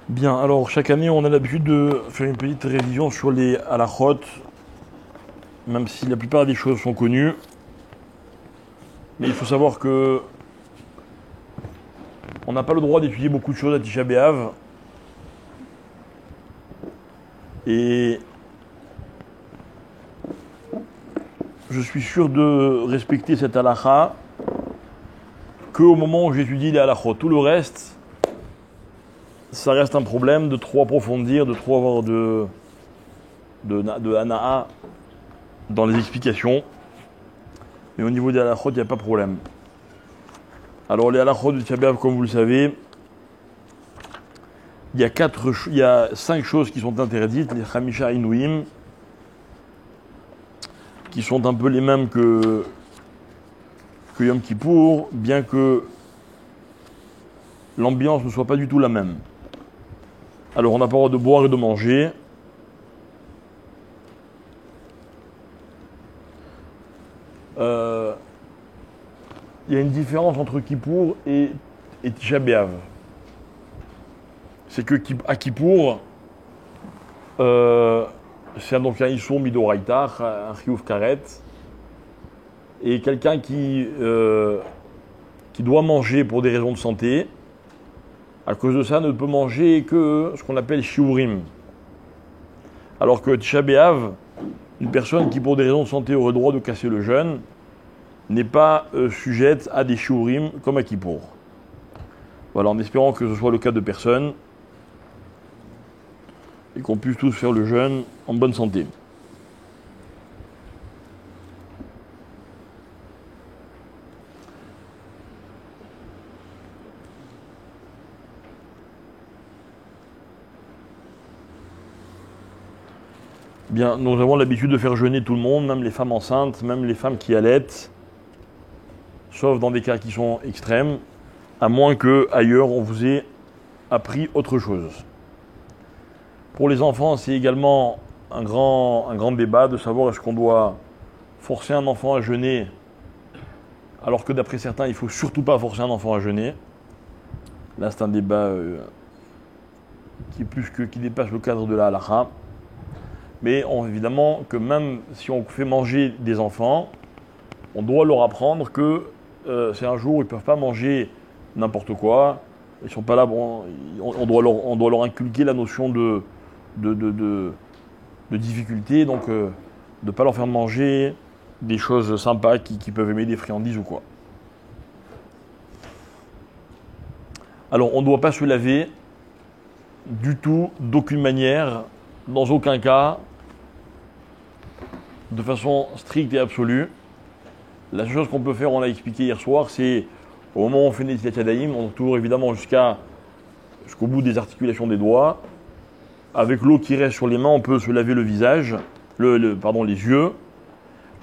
Bien, alors chaque année on a l'habitude de faire une petite révision sur les halachot, même si la plupart des choses sont connues. Mais il faut savoir que on n'a pas le droit d'étudier beaucoup de choses à Tisha B'Av. Et je suis sûr de respecter cette halacha qu'au moment où j'étudie les halachot. Tout le reste, ça reste un problème de trop approfondir, de trop avoir de hana'a dans les explications. Mais au niveau des halachot, il n'y a pas de problème. Alors les halachot de Tisha B'Av, comme vous le savez, il y a 5 choses qui sont interdites, les Chamisha Inouim, qui sont un peu les mêmes que Yom Kippour, bien que l'ambiance ne soit pas du tout la même. Alors on n'a pas le droit de boire et de manger. Il y a une différence entre Kippour et Tisha B'Av. C'est que à Kippour, c'est donc un Issour Midoraita, un Chiyuv Karet, et quelqu'un qui doit manger pour des raisons de santé, à cause de ça, ne peut manger que ce qu'on appelle Shiurim. Alors que Tisha B'Av, une personne qui pour des raisons de santé aurait le droit de casser le jeûne, n'est pas sujette à des Shiurim comme à Kippour. Voilà, en espérant que ce soit le cas de personne et qu'on puisse tous faire le jeûne en bonne santé. Bien, nous avons l'habitude de faire jeûner tout le monde, même les femmes enceintes, même les femmes qui allaitent, sauf dans des cas qui sont extrêmes, à moins que ailleurs on vous ait appris autre chose. Pour les enfants, c'est également un grand débat de savoir est-ce qu'on doit forcer un enfant à jeûner, alors que d'après certains, il ne faut surtout pas forcer un enfant à jeûner. Là, c'est un débat qui dépasse le cadre de la halakha. Mais évidemment que même si on fait manger des enfants, on doit leur apprendre que c'est un jour où ils ne peuvent pas manger n'importe quoi. Ils sont pas là, bon, on doit leur inculquer la notion de difficulté, donc de ne pas leur faire manger des choses sympas qui peuvent aimer des friandises ou quoi. Alors on ne doit pas se laver du tout, d'aucune manière, dans aucun cas, de façon stricte et absolue. La seule chose qu'on peut faire, on l'a expliqué hier soir, c'est au moment où on fait Netilat Yadayim, on tourne évidemment jusqu'au bout des articulations des doigts. Avec l'eau qui reste sur les mains, on peut se laver le visage, les yeux,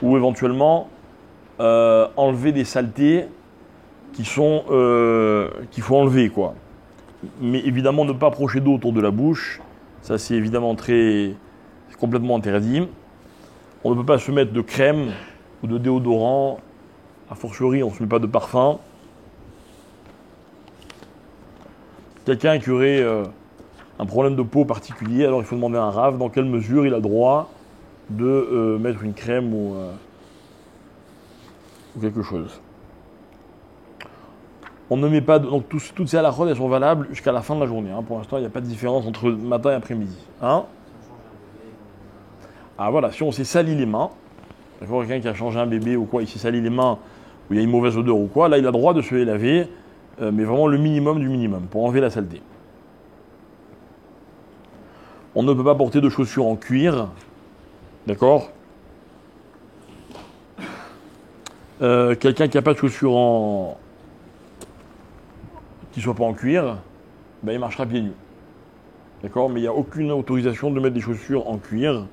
ou éventuellement enlever des saletés qu'il faut enlever, quoi. Mais évidemment, ne pas approcher d'eau autour de la bouche, ça c'est évidemment c'est complètement interdit. On ne peut pas se mettre de crème ou de déodorant, a fortiori on ne se met pas de parfum. Quelqu'un qui aurait un problème de peau particulier, alors il faut demander à un rave dans quelle mesure il a le droit de mettre une crème ou quelque chose. On ne met pas donc toutes ces halakhot, elles sont valables jusqu'à la fin de la journée. Pour l'instant, il n'y a pas de différence entre matin et après-midi. Ah voilà, si on s'est sali les mains, d'accord, quelqu'un qui a changé un bébé ou quoi, il s'est sali les mains, ou il y a une mauvaise odeur ou quoi, là il a le droit de se les laver, mais vraiment le minimum du minimum, pour enlever la saleté. On ne peut pas porter de chaussures en cuir, d'accord. Quelqu'un qui n'a pas de chaussures qui ne soient pas en cuir, il marchera pieds nus. D'accord, mais il n'y a aucune autorisation de mettre des chaussures en cuir.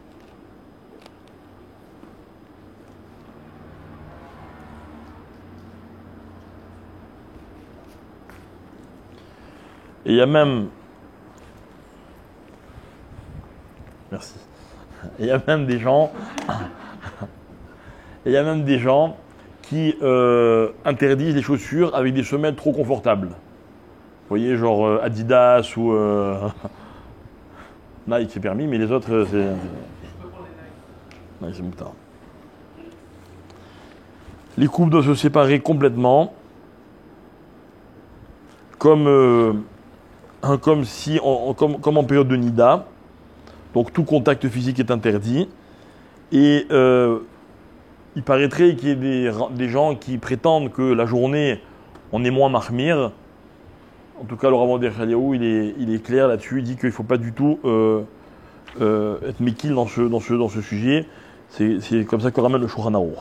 Et il y a même... Merci. Et il y a même des gens... qui interdisent les chaussures avec des semelles trop confortables. voyez, genre Adidas ou Nike, c'est permis, mais les autres, c'est. Nike, c'est moutard. Les couples doivent se séparer complètement, comme en période de nida. Donc tout contact physique est interdit. Et il paraîtrait qu'il y ait des gens qui prétendent que la journée, on est moins mahmir. En tout cas, le Rav Khaliaou, il est clair là-dessus. Il dit qu'il ne faut pas du tout être méquille dans ce sujet. C'est comme ça qu'on ramène le Shulchan Aruch.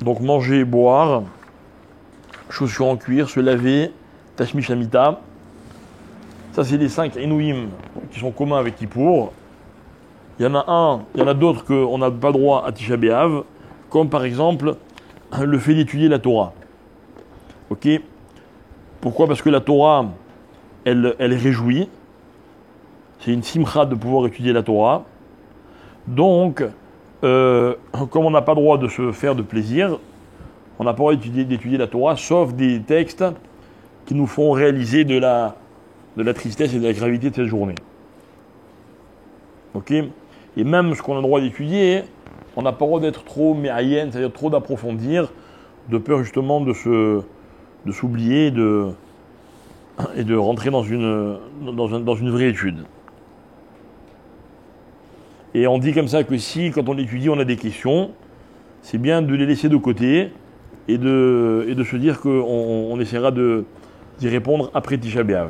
Donc manger, boire, chaussures en cuir, se laver, tashmish amita. Ça, c'est les 5 Inouïm qui sont communs avec Kippour. Il y en a d'autres qu'on n'a pas droit à Tisha B'Av, comme par exemple le fait d'étudier la Torah. Ok? Pourquoi? Parce que la Torah, elle réjouit. C'est une simcha de pouvoir étudier la Torah. Donc, comme on n'a pas droit de se faire de plaisir, on n'a pas droit d'étudier la Torah, sauf des textes qui nous font réaliser de la tristesse et de la gravité de cette journée. Ok? Et même ce qu'on a le droit d'étudier, on n'a pas le droit d'être trop méaïen, c'est-à-dire trop d'approfondir, de peur justement de s'oublier et de rentrer dans une vraie étude. Et on dit comme ça que si, quand on étudie, on a des questions, c'est bien de les laisser de côté et de se dire qu'on essaiera d'y répondre après Tisha B'Av.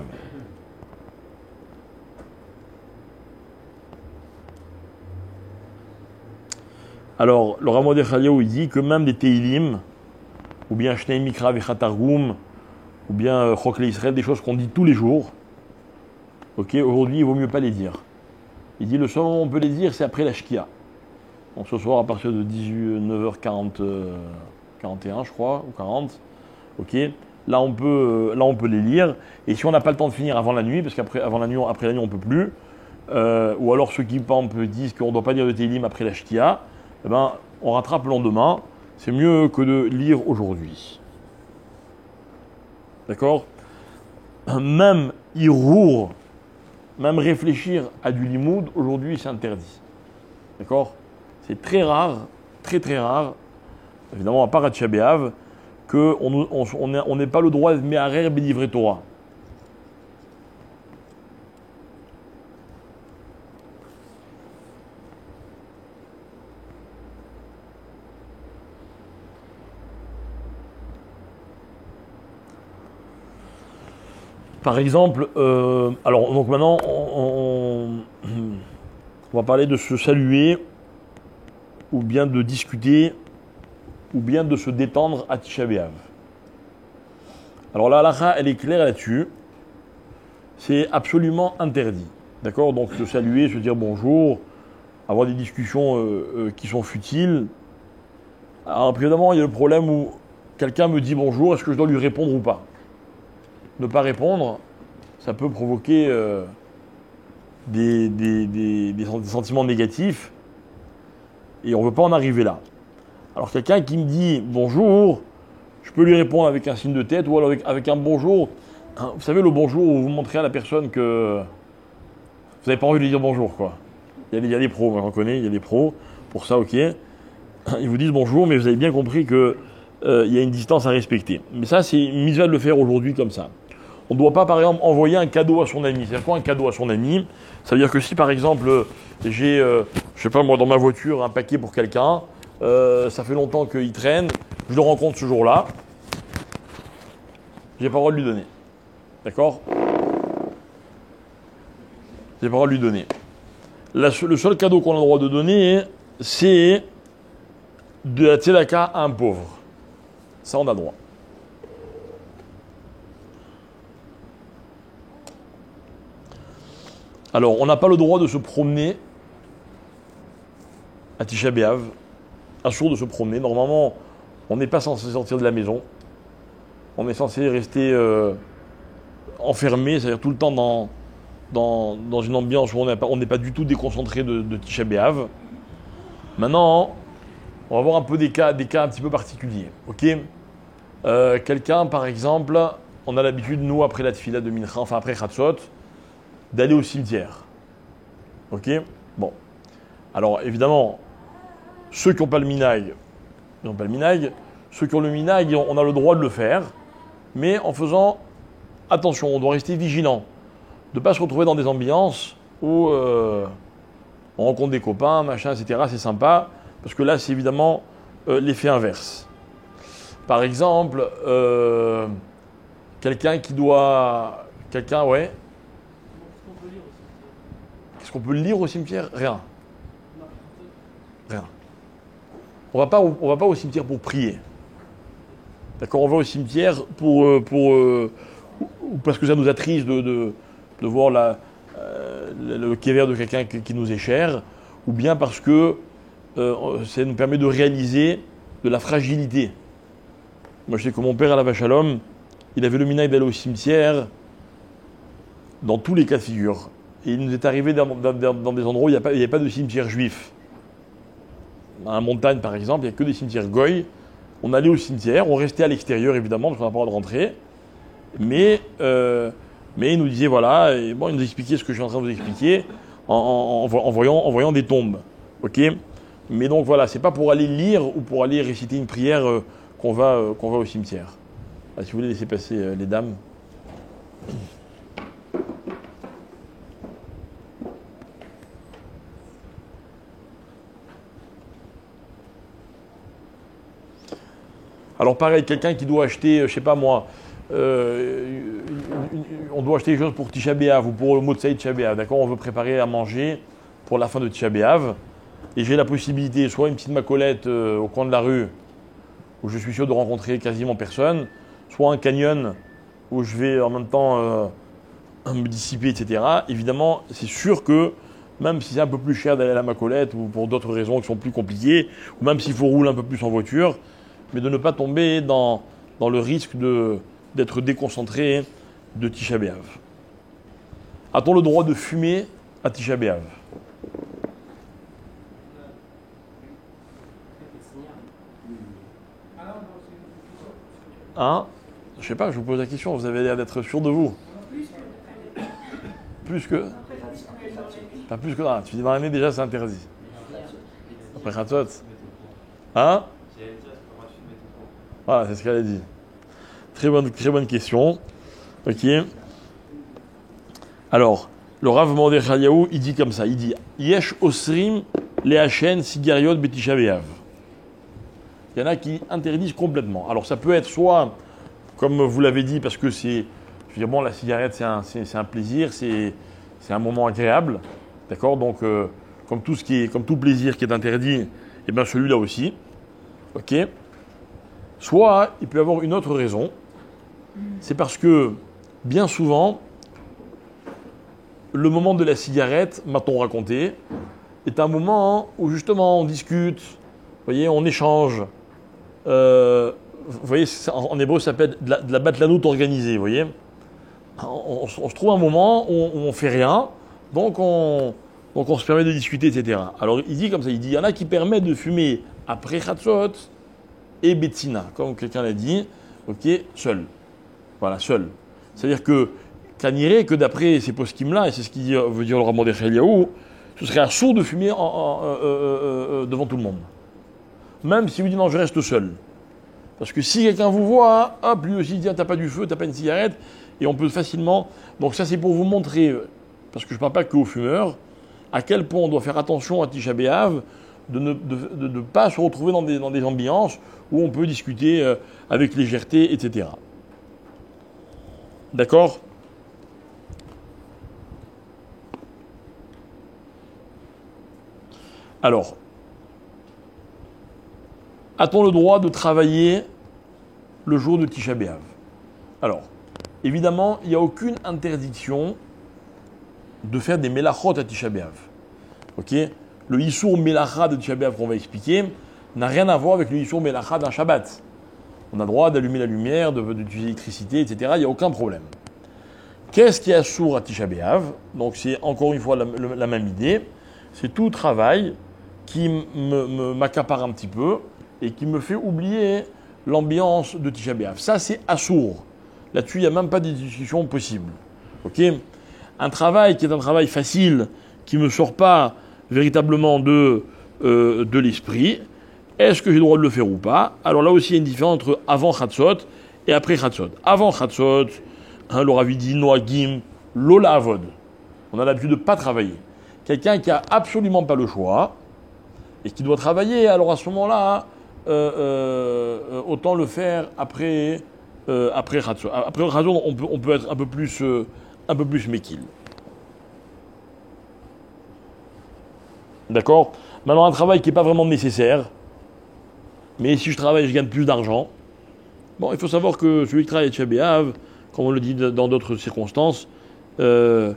Alors, le Rav Khaliaou, il dit que même des Teilim, ou bien Shnei Mikra Vechatargum, ou bien Chok Israël, des choses qu'on dit tous les jours, ok, aujourd'hui, il vaut mieux pas les dire. Il dit le seul moment où on peut les dire, c'est après la Shkia. Donc ce soir, à partir de 9h41, je crois, ou 40, ok, là on peut les lire. Et si on n'a pas le temps de finir avant la nuit, parce qu'après la nuit, on ne peut plus, ou alors ceux qui disent qu'on ne doit pas dire de Télim après la Shkia, eh ben, on rattrape le lendemain. C'est mieux que de lire aujourd'hui. D'accord? Même Irour, même réfléchir à du limoud, aujourd'hui, c'est interdit. D'accord? C'est très rare, très très rare, évidemment à part à Tisha B'Av, qu'on n'ait pas le droit de me'arer b'divrei Torah. Par exemple, alors donc maintenant on va parler de se saluer, ou bien de discuter, ou bien de se détendre à Tisha B'Av. Alors la halakha, elle est claire là-dessus. C'est absolument interdit. D'accord? Donc se saluer, se dire bonjour, avoir des discussions qui sont futiles. Alors évidemment, il y a le problème où quelqu'un me dit bonjour, est-ce que je dois lui répondre ou pas? Ne pas répondre, ça peut provoquer des sentiments négatifs et on ne veut pas en arriver là. Alors quelqu'un qui me dit bonjour, je peux lui répondre avec un signe de tête ou alors avec un bonjour. Vous savez, le bonjour où vous montrez à la personne que vous n'avez pas envie de lui dire bonjour, quoi. Il y a des pros, moi j'en connais, il y a des pros pour ça, ok. Ils vous disent bonjour, mais vous avez bien compris qu'il y a une distance à respecter. Mais ça, c'est une mise à de le faire aujourd'hui comme ça. On ne doit pas, par exemple, envoyer un cadeau à son ami. C'est-à-dire quoi un cadeau à son ami? Ça veut dire que si, par exemple, j'ai, je sais pas moi, dans ma voiture, un paquet pour quelqu'un, ça fait longtemps qu'il traîne, je le rencontre ce jour-là, j'ai pas le droit de lui donner. D'accord? J'ai pas le droit de lui donner. Le seul cadeau qu'on a le droit de donner, c'est de la tzedaka à un pauvre. Ça, on a le droit. Alors, on n'a pas le droit de se promener à Tisha B'Av, assourd de se promener. Normalement, on n'est pas censé sortir de la maison. On est censé rester enfermé, c'est-à-dire tout le temps dans une ambiance où on n'est pas du tout déconcentré de Tisha B'Av. Maintenant, On va voir un peu des cas un petit peu particuliers. Ok. Quelqu'un, par exemple, on a l'habitude, nous, après la tefila de Mincha, enfin après Chatzot, d'aller au cimetière. Ok. Bon. Alors, évidemment, ceux qui n'ont pas le minag, ils n'ont pas le minag. Ceux qui ont le minag, on a le droit de le faire, mais en faisant attention, on doit rester vigilant, de ne pas se retrouver dans des ambiances où on rencontre des copains, machin, etc. C'est sympa, parce que là, c'est évidemment l'effet inverse. Par exemple, quelqu'un qui doit... Quelqu'un, ouais. Qu'est-ce qu'on peut lire au cimetière? Rien. Rien. On va pas au cimetière pour prier. D'accord, on va au cimetière parce que ça nous attriste de voir le kéver de quelqu'un qui nous est cher, ou bien parce que ça nous permet de réaliser de la fragilité. Moi, je sais que mon père, à la vache à l'homme, il avait le minag d'aller au cimetière dans tous les cas de figure. Et il nous est arrivé dans des endroits où il n'y avait pas de cimetière juif. Dans la montagne, par exemple, il n'y a que des cimetières goy. On allait au cimetière, on restait à l'extérieur, évidemment, parce qu'on n'a pas le droit de rentrer. Mais il nous disait, voilà, et bon, il nous expliquait ce que je suis en train de vous expliquer en voyant des tombes. Ok. Mais donc voilà, c'est pas pour aller lire ou pour aller réciter une prière qu'on va au cimetière. Ah, si vous voulez laisser passer les dames. Alors pareil, quelqu'un qui doit acheter, je sais pas moi, on doit acheter des choses pour Tisha B'Av ou pour le Motzei Tisha B'Av, d'accord? On veut préparer à manger pour la fin de Tisha B'Av. Et j'ai la possibilité, soit une petite macolette au coin de la rue, où je suis sûr de rencontrer quasiment personne, soit un canyon où je vais en même temps me dissiper, etc. Évidemment, c'est sûr que même si c'est un peu plus cher d'aller à la macolette ou pour d'autres raisons qui sont plus compliquées, ou même s'il faut rouler un peu plus en voiture, mais de ne pas tomber dans le risque d'être déconcentré de Tisha B'Av. A-t-on le droit de fumer à Tisha B'Av? Hein? Je sais pas, je vous pose la question, vous avez l'air d'être sûr de vous. Plus que... Pas plus que... Ah, tu dis dans l'année déjà c'est interdit. Après Khatzot. Hein? Voilà, c'est ce qu'elle a dit. Très bonne question. Ok. Alors, le Rav Mordechai Eliyahu, il dit comme ça, il dit Yesh osrim lehachen sigariot betisha b'av. Il y en a qui interdisent complètement. Alors ça peut être soit, comme vous l'avez dit, parce que c'est, je veux dire, bon, la cigarette c'est un plaisir, c'est un moment agréable, d'accord. Donc comme tout plaisir qui est interdit, et bien celui-là aussi, ok. Soit il peut y avoir une autre raison, c'est parce que bien souvent, le moment de la cigarette, m'a-t-on raconté, est un moment où justement on discute, vous voyez, on échange. Vous voyez, en hébreu, ça s'appelle de la batlanout organisée, vous voyez. On se trouve un moment où on fait rien, donc on se permet de discuter, etc. Alors il dit comme ça, il dit, il y en a qui permettent de fumer après Chatzot et Betsina, comme quelqu'un l'a dit, ok, seul. Voilà, seul. C'est-à-dire que Kaniré, que d'après ces poskim-là, et c'est ce qu'il veut dire le Rav Mordechai Eliyahu, ce serait absurde de fumer devant tout le monde. Même si vous dites non, je reste seul. Parce que si quelqu'un vous voit, hop, lui aussi dit, t'as pas du feu, t'as pas une cigarette, et on peut facilement... Donc ça c'est pour vous montrer, parce que je ne parle pas qu'aux fumeurs, à quel point on doit faire attention à Tisha B'Av, de ne pas se retrouver dans des ambiances où on peut discuter avec légèreté, etc. D'accord ? Alors, a-t-on le droit de travailler le jour de Tisha B'Av? Alors, évidemment, il n'y a aucune interdiction de faire des melachot à Tisha B'Av. Ok? Le Issour Melacha de Tisha B'Av qu'on va expliquer n'a rien à voir avec le Issour Melacha d'un Shabbat. On a le droit d'allumer la lumière, d'utiliser l'électricité, etc. Il n'y a aucun problème. Qu'est-ce qui est assour à Tisha B'Av? Donc c'est encore une fois la même idée. C'est tout travail qui m'accapare un petit peu et qui me fait oublier l'ambiance de Tisha B'Av. Ça, c'est assourd. Là-dessus, il n'y a même pas de discussion possible. Ok ? Un travail qui est un travail facile, qui ne me sort pas véritablement de l'esprit, est-ce que j'ai le droit de le faire ou pas ? Alors là aussi, il y a une différence entre avant Chatzot et après Chatzot. Avant Chatzot, le Ravi dit Noagim, Lola Avod. On a l'habitude de ne pas travailler. Quelqu'un qui n'a absolument pas le choix et qui doit travailler, alors à ce moment-là, autant le faire après Chatzot. Après Chatzot, on peut être un peu plus méquille. D'accord ? Maintenant, un travail qui n'est pas vraiment nécessaire, mais si je travaille, je gagne plus d'argent. Bon, il faut savoir que celui qui travaille à Tisha B'Av, comme on le dit dans d'autres circonstances, il ne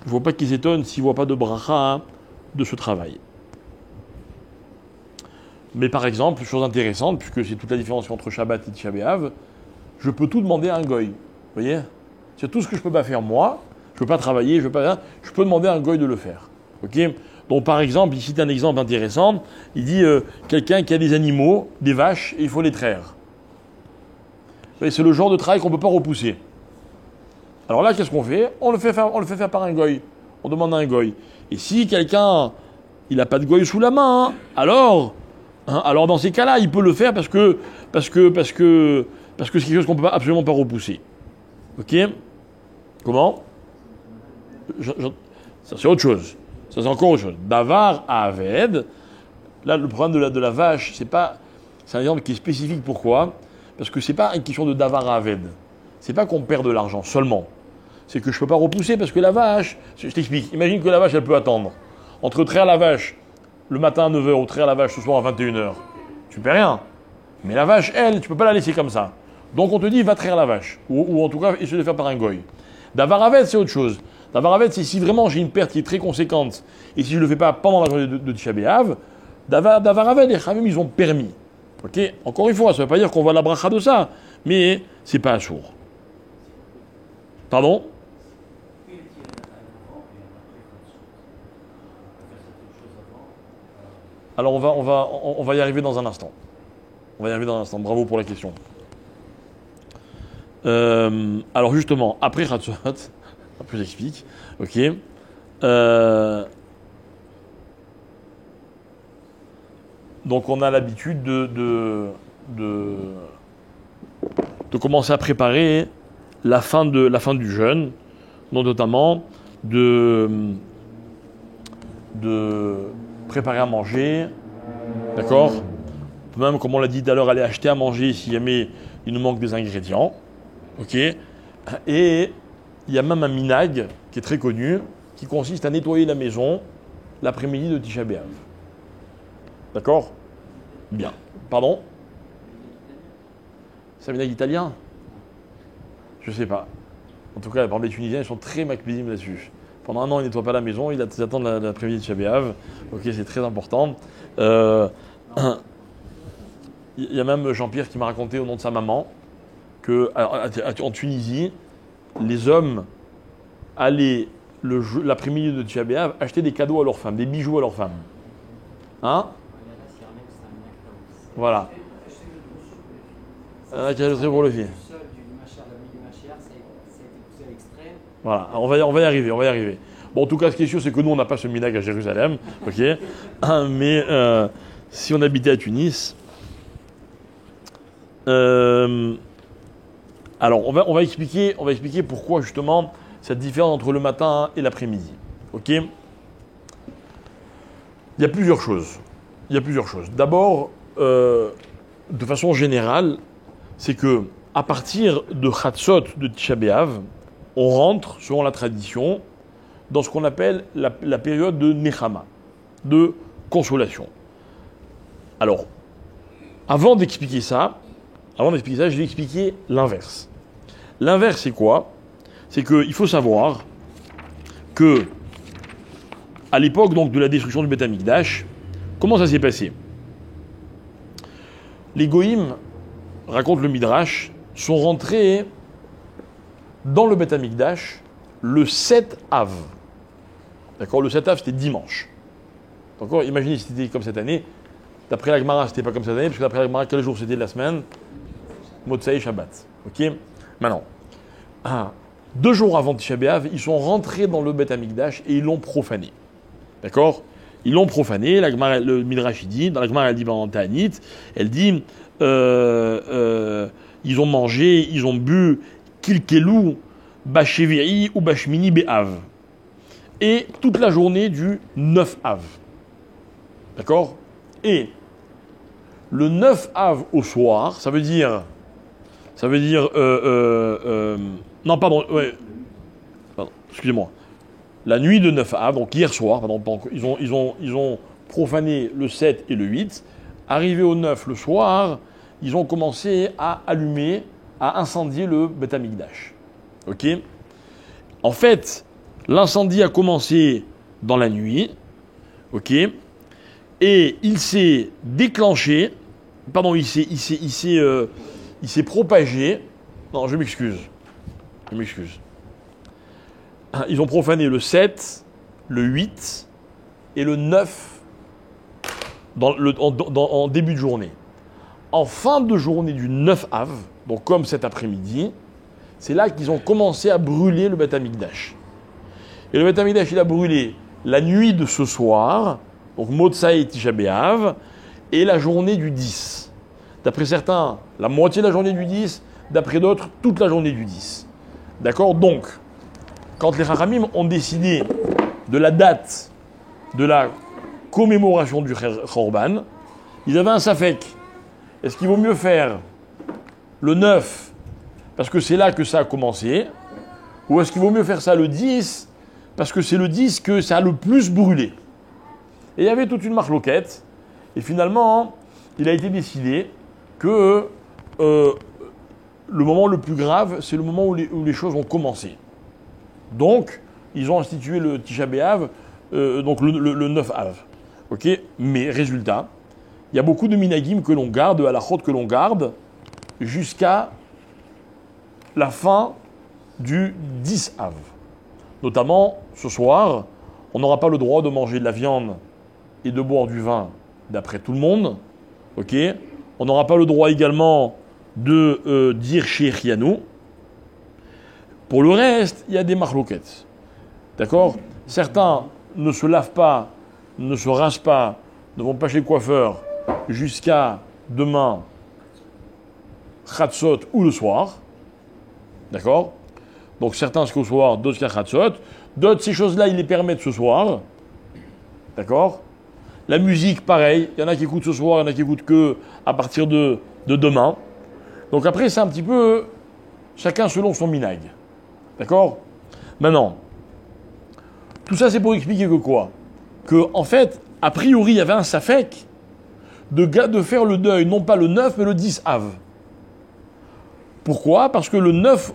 faut pas qu'il s'étonne s'il ne voit pas de bracha de ce travail. Mais par exemple, chose intéressante, puisque c'est toute la différence entre Shabbat et Tisha B'Av, je peux tout demander à un goy. Vous voyez ? C'est tout ce que je ne peux pas faire moi, je ne peux pas travailler, je peux demander à un goy de le faire. Ok ? Donc par exemple, ici c'est un exemple intéressant, il dit quelqu'un qui a des animaux, des vaches, et il faut les traire. C'est le genre de travail qu'on ne peut pas repousser. Alors là, qu'est-ce qu'on fait ? On le fait faire par un goy. On demande à un goy. Et si quelqu'un, il n'a pas de goy sous la main, alors dans ces cas-là, il peut le faire parce que c'est quelque chose qu'on ne peut absolument pas repousser. Ok ? Comment ? Ça c'est autre chose. Ça c'est encore autre chose. Davar à Aved. Là, le problème de la vache, c'est un exemple qui est spécifique. Pourquoi ? Parce que c'est pas une question de Davar à Aved. C'est pas qu'on perd de l'argent seulement. C'est que je peux pas repousser parce que la vache, je t'explique. Imagine que la vache, elle peut attendre. Entre traire la vache le matin à 9h ou traire la vache ce soir à 21h, tu ne paies rien. Mais la vache, elle, tu peux pas la laisser comme ça. Donc on te dit, va traire la vache. Ou en tout cas, essaie de faire par un goy. Davar Aved, c'est autre chose. Davar Aved, c'est si vraiment j'ai une perte qui est très conséquente et si je ne le fais pas pendant la journée de Tisha B'Av, Davar Aved, les Chavim, ils ont permis. Ok ? Encore une fois, ça ne veut pas dire qu'on voit la bracha de ça, mais c'est pas assourd. Pardon ? Alors on va y arriver dans un instant. Bravo pour la question. Alors justement, après Chatzot, après j'explique. Ok. Donc on a l'habitude de commencer à préparer la fin du jeûne, donc notamment de préparer à manger, d'accord ? Même, comme on l'a dit tout à l'heure, aller acheter à manger si jamais il nous manque des ingrédients, ok ? Et il y a même un minag qui est très connu, qui consiste à nettoyer la maison l'après-midi de Tisha B'Av. D'accord ? Bien. Pardon ? C'est un minag italien ? Je sais pas. En tout cas, par exemple, les Tunisiens, ils sont très macbésim là-dessus. Pendant un an, ils ne nettoient pas la maison, ils attendent l'après-midi de Tisha B'Av. Ok, c'est très important. Il y a même Jean-Pierre qui m'a raconté au nom de sa maman qu'en Tunisie, les hommes allaient l'après-midi de Tisha B'Av acheter des cadeaux à leurs femmes, des bijoux à leurs femmes. Hein ? Voilà. Qui a pour le film. Voilà, on va y arriver. Bon, en tout cas, ce qui est sûr, c'est que nous, on n'a pas ce minag à Jérusalem, ok ? Mais si on habitait à Tunis, alors on va expliquer pourquoi justement cette différence entre le matin et l'après-midi, ok ? Il y a plusieurs choses. D'abord, de façon générale, c'est que à partir de Chatzot de Tisha B'Av, on rentre, selon la tradition, dans ce qu'on appelle la période de Nechama, de consolation. Alors, avant d'expliquer ça, je vais expliquer l'inverse. L'inverse, c'est quoi ? C'est qu'il faut savoir que, à l'époque donc, de la destruction du Beth Amikdash, comment ça s'est passé ? Les Goïm, raconte le Midrash, sont rentrés dans le Beth Amikdash le 7 Av. D'accord ? Le 7 Av, c'était dimanche. D'accord? Imaginez si c'était comme cette année. D'après la Gemara, c'était pas comme cette année, parce que d'après la Gemara, quel jour c'était de la semaine? Motsai Shabbat. Ok? Maintenant, 2 jours avant Tisha B'Av, ils sont rentrés dans le Beth Amikdash et ils l'ont profané. D'accord? Ils l'ont profané. La Gemara, le Midrash il dit, dans la Gemara elle dit dans Ta'anit, elle dit ils ont mangé, ils ont bu kilkelu basheviri ou bashmini be'av. Et toute la journée du 9 Av. D'accord? Et le 9 Av au soir, ça veut dire non, pardon, ouais, pardon, excusez-moi. La nuit de 9 Av, donc hier soir, pardon, ils ont profané le 7 et le 8. Arrivé au 9 le soir, ils ont commencé à allumer, à incendier le Beth Amikdash. Ok? En fait, l'incendie a commencé dans la nuit. Ok? Et il s'est déclenché, pardon, il s'est propagé. Non, je m'excuse. Ils ont profané le 7, le 8 et le 9 en début de journée. En fin de journée du 9 Av, donc comme cet après-midi, c'est là qu'ils ont commencé à brûler le Beth Amikdash. Et le Beth Amikdash, il a brûlé la nuit de ce soir, donc Motsai et Tisha B'Av, et la journée du 10. D'après certains, la moitié de la journée du 10, d'après d'autres, toute la journée du 10. D'accord? Donc, quand les Chachamim ont décidé de la date de la commémoration du Khorban, ils avaient un safek. Est-ce qu'il vaut mieux faire le 9, parce que c'est là que ça a commencé, ou est-ce qu'il vaut mieux faire ça le 10, parce que c'est le 10 que ça a le plus brûlé? Et il y avait toute une marloquette, et finalement, il a été décidé que le moment le plus grave, c'est le moment où les choses ont commencé. Donc, ils ont institué le Tisha B'Av, donc le 9 Av. Ok? Mais résultat, il y a beaucoup de minagim que l'on garde, de halachot que l'on garde, jusqu'à la fin du 10 Av. Notamment, ce soir, on n'aura pas le droit de manger de la viande et de boire du vin, d'après tout le monde. Ok? On n'aura pas le droit également de dire Shechianu. Pour le reste, il y a des marloquettes. D'accord? Certains ne se lavent pas, ne se rasent pas, ne vont pas chez le coiffeur jusqu'à demain, Chatzot ou le soir. D'accord? Donc certains jusqu'au soir, d'autres jusqu'à Chatzot. D'autres, ces choses-là, ils les permettent ce soir. D'accord? La musique, pareil. Il y en a qui écoutent ce soir, il y en a qui écoutent que à partir de demain. Donc après, c'est un petit peu chacun selon son minag. D'accord? Maintenant, tout ça, c'est pour expliquer que quoi? Que, en fait, a priori, il y avait un safek de faire le deuil, non pas le 9, mais le 10 Av. Pourquoi? Parce que le 9,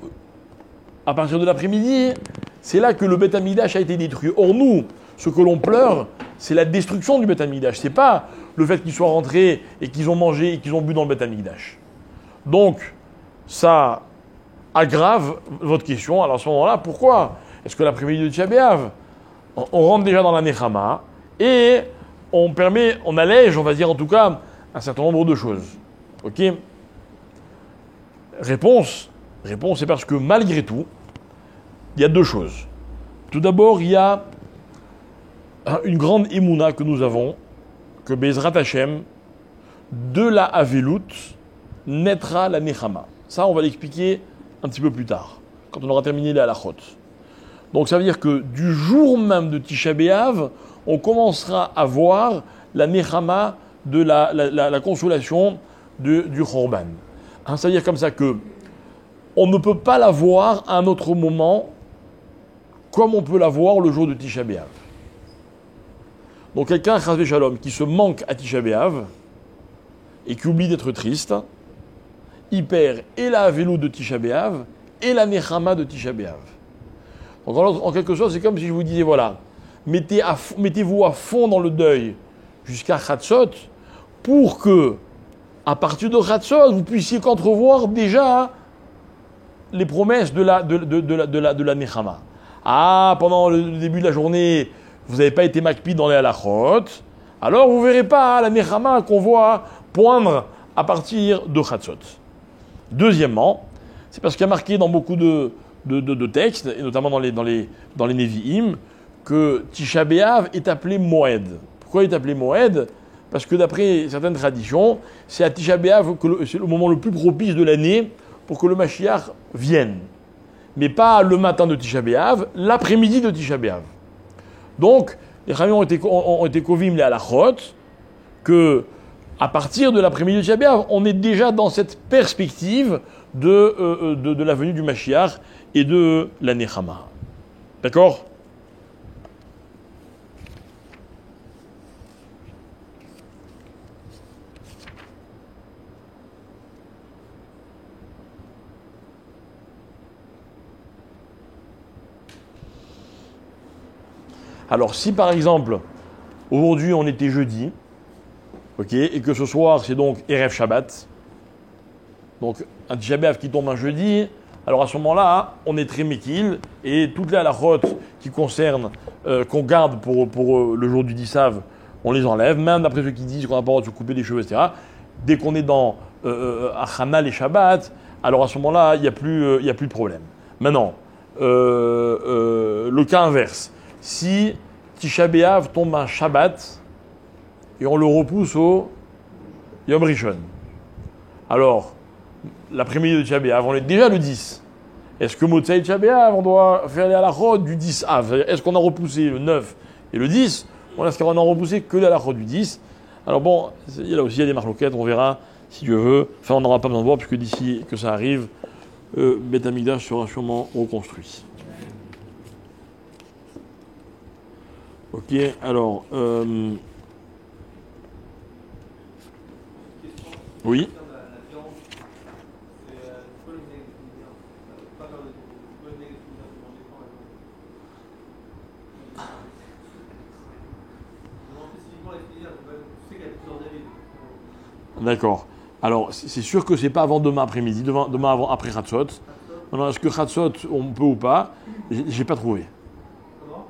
à partir de l'après-midi, c'est là que le Beth Amikdash a été détruit. Or, nous, ce que l'on pleure, c'est la destruction du Beth Amikdash. C'est pas le fait qu'ils soient rentrés et qu'ils ont mangé et qu'ils ont bu dans le Beth Amikdash. Donc, ça aggrave votre question. Alors à ce moment-là, pourquoi est-ce que l'après-midi de Tisha B'Av, on rentre déjà dans la Nechama et on allège, on va dire en tout cas, un certain nombre de choses. Ok? Réponse, c'est parce que malgré tout, il y a 2 choses. Tout d'abord, il y a une grande émouna que nous avons, que Bezrat Hashem, de la Avelut, naîtra la Nechama. Ça, on va l'expliquer un petit peu plus tard, quand on aura terminé les halachot. Donc ça veut dire que du jour même de Tisha B'Av, on commencera à voir la Nechama de la consolation du Khorban. Ça veut dire comme ça que on ne peut pas la voir à un autre moment comme on peut la voir le jour de Tisha B'Av. Donc quelqu'un, Chas Shalom, qui se manque à Tisha B'Av et qui oublie d'être triste, il perd et la Avelut de Tisha B'Av et la Nechama de Tisha B'Av. Donc en quelque sorte, c'est comme si je vous disais, voilà, mettez-vous à fond dans le deuil jusqu'à Chatzot pour que, à partir de Chatzot, vous puissiez qu'entrevoir déjà les promesses de la Nechama. Ah, pendant le début de la journée, vous n'avez pas été makpid dans les halachot. alors vous ne verrez pas la Nechama qu'on voit poindre à partir de Chatzot. Deuxièmement, c'est parce qu'il y a marqué dans beaucoup de textes, et notamment dans les Nevi'im, que Tisha B'Av est appelé Moed. Pourquoi il est appelé Moed? Parce que d'après certaines traditions, c'est à Tisha B'Av que c'est le moment le plus propice de l'année pour que le Mashiach vienne. Mais pas le matin de Tisha B'Av, l'après-midi de Tisha B'Av. Donc, les Chachamim ont été kovim les halachot, que à partir de l'après-midi de Tisha B'Av, on est déjà dans cette perspective de la venue du Mashiach et de la Nechama. D'accord? Alors, si par exemple, aujourd'hui on était jeudi, ok, et que ce soir c'est donc Erev Shabbat, donc un Tisha B'Av qui tombe un jeudi, alors à ce moment-là, on est très méquille, et toutes les halachot qui concernent, qu'on garde pour le jour du Dissav, on les enlève, même d'après ceux qui disent qu'on n'a pas le droit de se couper les cheveux, etc. Dès qu'on est dans Achana les Shabbat, alors à ce moment-là, il n'y a plus de problème. Maintenant, le cas inverse. Si Tisha B'Av tombe un Shabbat et on le repousse au Yom Rishon, alors l'après-midi de Tisha B'Av, on est déjà le 10. Est-ce que Motzei Tisha B'Av, on doit faire les halachot du 10 Av? Est-ce qu'on a repoussé le 9 et le 10? Ou est-ce qu'on a repoussé que les halachot du 10? Alors bon, là aussi il y a des marloquettes, on verra si Dieu veut. Enfin, on n'aura pas besoin de voir, puisque d'ici que ça arrive, Beth Amikdash sera sûrement reconstruit. Ok, alors, oui. D'accord. Alors, c'est sûr que c'est pas avant demain après-midi, demain avant, après Chatzot. Maintenant, est-ce que Chatzot, on peut ou pas? J'ai pas trouvé.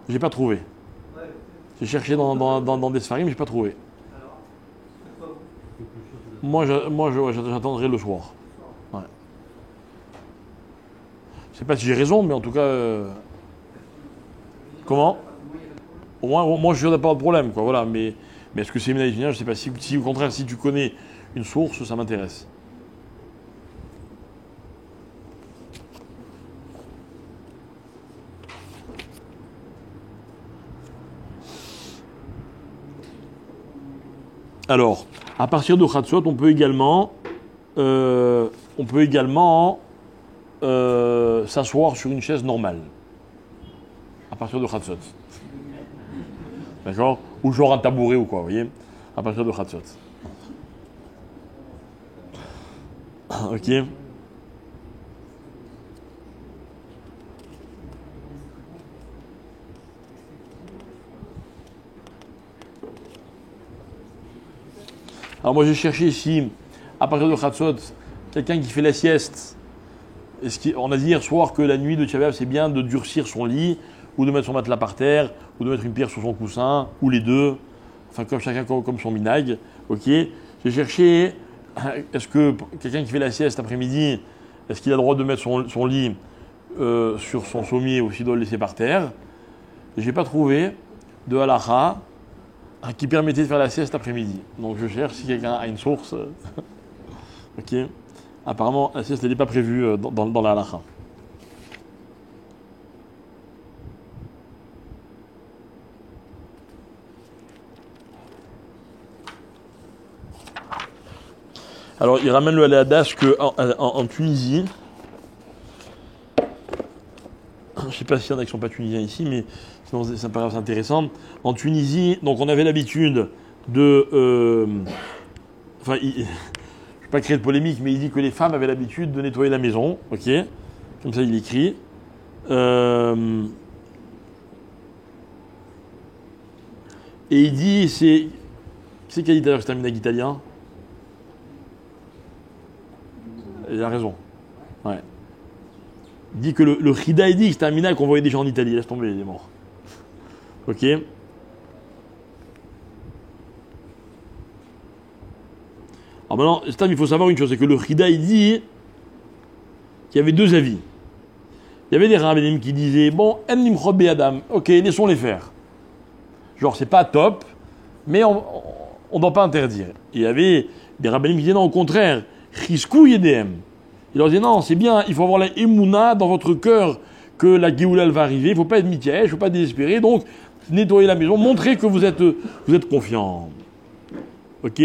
J'ai pas trouvé. J'ai cherché dans des Sfarim, j'ai pas trouvé. Moi, j'attendrai le soir. Ouais. Je sais pas si j'ai raison, mais en tout cas... Comment? Au moins, moi, je n'ai pas de problème, quoi. Voilà. Mais est-ce que c'est Ménage, je sais pas. Si au contraire, si tu connais une source, ça m'intéresse. Alors, à partir de Chatzot, on peut également s'asseoir sur une chaise normale. À partir de Chatzot. D'accord? Ou genre un tabouret ou quoi, vous voyez? À partir de Chatzot. Ok? Alors moi j'ai cherché ici, à partir de Chatzot, quelqu'un qui fait la sieste. On a dit hier soir que la nuit de Tisha B'Av, c'est bien de durcir son lit, ou de mettre son matelas par terre, ou de mettre une pierre sur son coussin, ou les deux. Enfin, comme chacun comme son minag. Ok. J'ai cherché, est-ce que quelqu'un qui fait la sieste après-midi, est-ce qu'il a le droit de mettre son lit sur son sommier ou s'il doit le laisser par terre? J'ai pas trouvé de halakha qui permettait de faire la sieste après-midi. Donc je cherche si quelqu'un a une source. Ok. Apparemment, la sieste n'est pas prévue dans la halakha. Alors, il ramène le Hadas qu'en Tunisie, je ne sais pas s'il y en a qui ne sont pas tunisiens ici, mais sinon ça me paraît intéressant. En Tunisie, donc on avait l'habitude de... enfin, je ne vais pas créer de polémique, mais il dit que les femmes avaient l'habitude de nettoyer la maison. Ok. Comme ça, il écrit. Et il dit, qui c'est qui a dit d'ailleurs que c'est un minag italien? Il a raison. Ouais. Il dit que le Chida, il dit que c'est un minag qu'on voyait déjà en Italie. Laisse tomber, il est mort. Ok. Alors maintenant, Stam, il faut savoir une chose, c'est que le Chida, il dit qu'il y avait deux avis. Il y avait des rabbinim qui disaient, bon, en nimchot be'adam, ok, laissons-les faire. Genre, c'est pas top, mais on ne doit pas interdire. Et il y avait des rabbinim qui disaient, non, au contraire, chiskou yedem. Il leur disait, non, c'est bien, il faut avoir la émouna dans votre cœur que la Géoula va arriver, il ne faut pas être mitiège, il ne faut pas désespérer, donc nettoyez la maison, montrez que vous êtes confiant. Ok?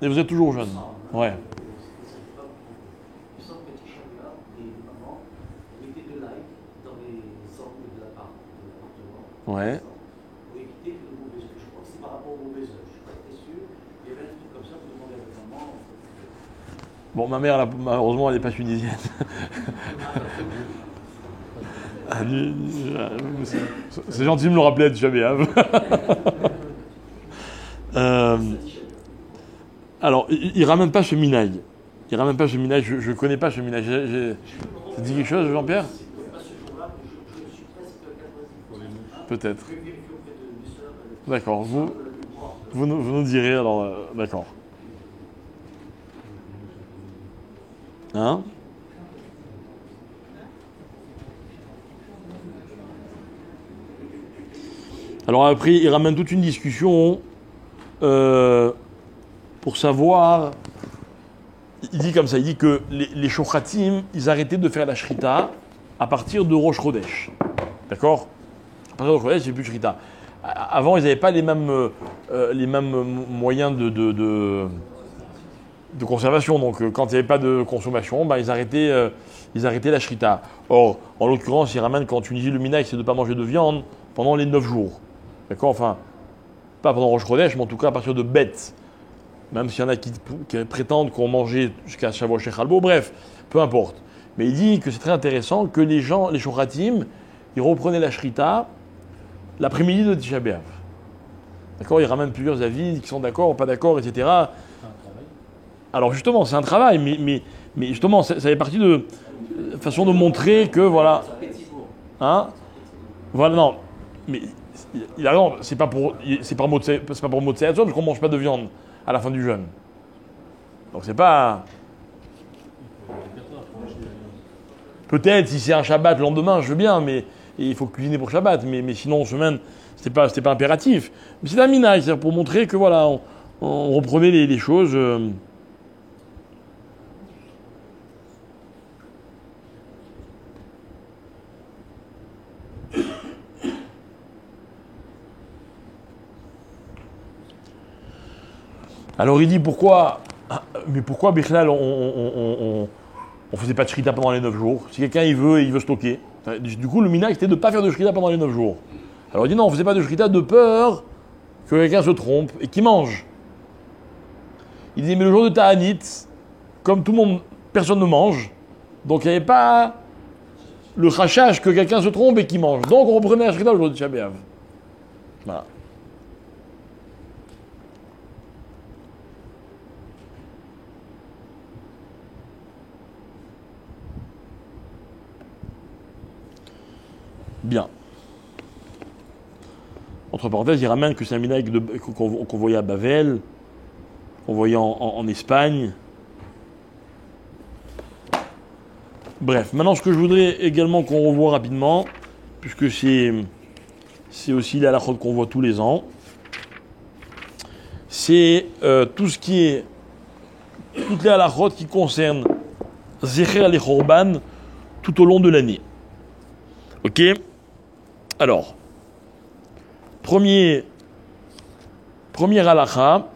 Et vous êtes toujours jeune. Ouais. Ouais. Pour éviter que le mauvais œil, je crois que c'est par rapport au mauvais œil, je ne suis pas très sûr, il y avait un truc comme ça, vous demandez à votre maman. Bon, ma mère, malheureusement, elle n'est pas tunisienne. C'est gentil de me le rappeler, jamais. Hein. Alors, il ramène pas ce minaï. Je ne connais pas ce minaï. Ça dit quelque chose, Jean-Pierre? Peut-être. D'accord. Vous nous direz alors. D'accord. Hein? Alors après, il ramène toute une discussion pour savoir. Il dit comme ça, il dit que les shochatim, ils arrêtaient de faire la shrita à partir de Rosh Chodesh. D'accord? À partir de Rosh Chodesh, c'est plus shrita. Avant, ils n'avaient pas les mêmes moyens de conservation. Donc, quand il n'y avait pas de consommation, ils arrêtaient la shrita. Or, en l'occurrence, il ramène qu'en Tunisie, le minaï, c'est de ne pas manger de viande pendant les 9 jours. D'accord? Enfin, pas pendant Rosh Chodesh, mais en tout cas à partir de bêtes. Même s'il y en a qui prétendent qu'on mangeait jusqu'à Shavuot Shechalbo, bref, peu importe. Mais il dit que c'est très intéressant que les shochatim, ils reprenaient la shrita l'après-midi de Tisha B'Av. D'accord? Il ramène plusieurs avis qui sont d'accord, pas d'accord, etc. Alors justement, c'est un travail, mais justement, ça fait partie de façon de montrer que voilà. Hein? Voilà, non. Mais il a raison, c'est pas pour Motsei Hatzot, parce qu'on ne mange pas de viande à la fin du jeûne. Donc c'est pas. Peut-être si c'est un Shabbat le lendemain, je veux bien, mais il faut cuisiner pour Shabbat, mais sinon en semaine, c'était pas impératif. Mais c'est un minage, c'est pour montrer que voilà, on reprenait les choses. Alors il dit pourquoi Bichlal, on faisait pas de shrita pendant les 9 jours. Si quelqu'un il veut stocker. Du coup, le minhag c'était de ne pas faire de shrita pendant les 9 jours. Alors il dit non, on faisait pas de shrita de peur que quelqu'un se trompe et qu'il mange. Il dit mais le jour de Ta'anit, comme tout le monde, personne ne mange, donc il n'y avait pas le rachage que quelqu'un se trompe et qu'il mange. Donc on reprenait la shrita le jour de Tisha B'Av. Voilà. Bien. Entre parenthèses, il ramène que c'est un minhag qu'on voyait à Bavel, qu'on voyait en Espagne. Bref, maintenant ce que je voudrais également qu'on revoie rapidement, puisque c'est aussi les halakhot qu'on voit tous les ans, c'est toutes les halakhot qui concernent Zecher les Chorban tout au long de l'année. Ok? Alors, premier halakha,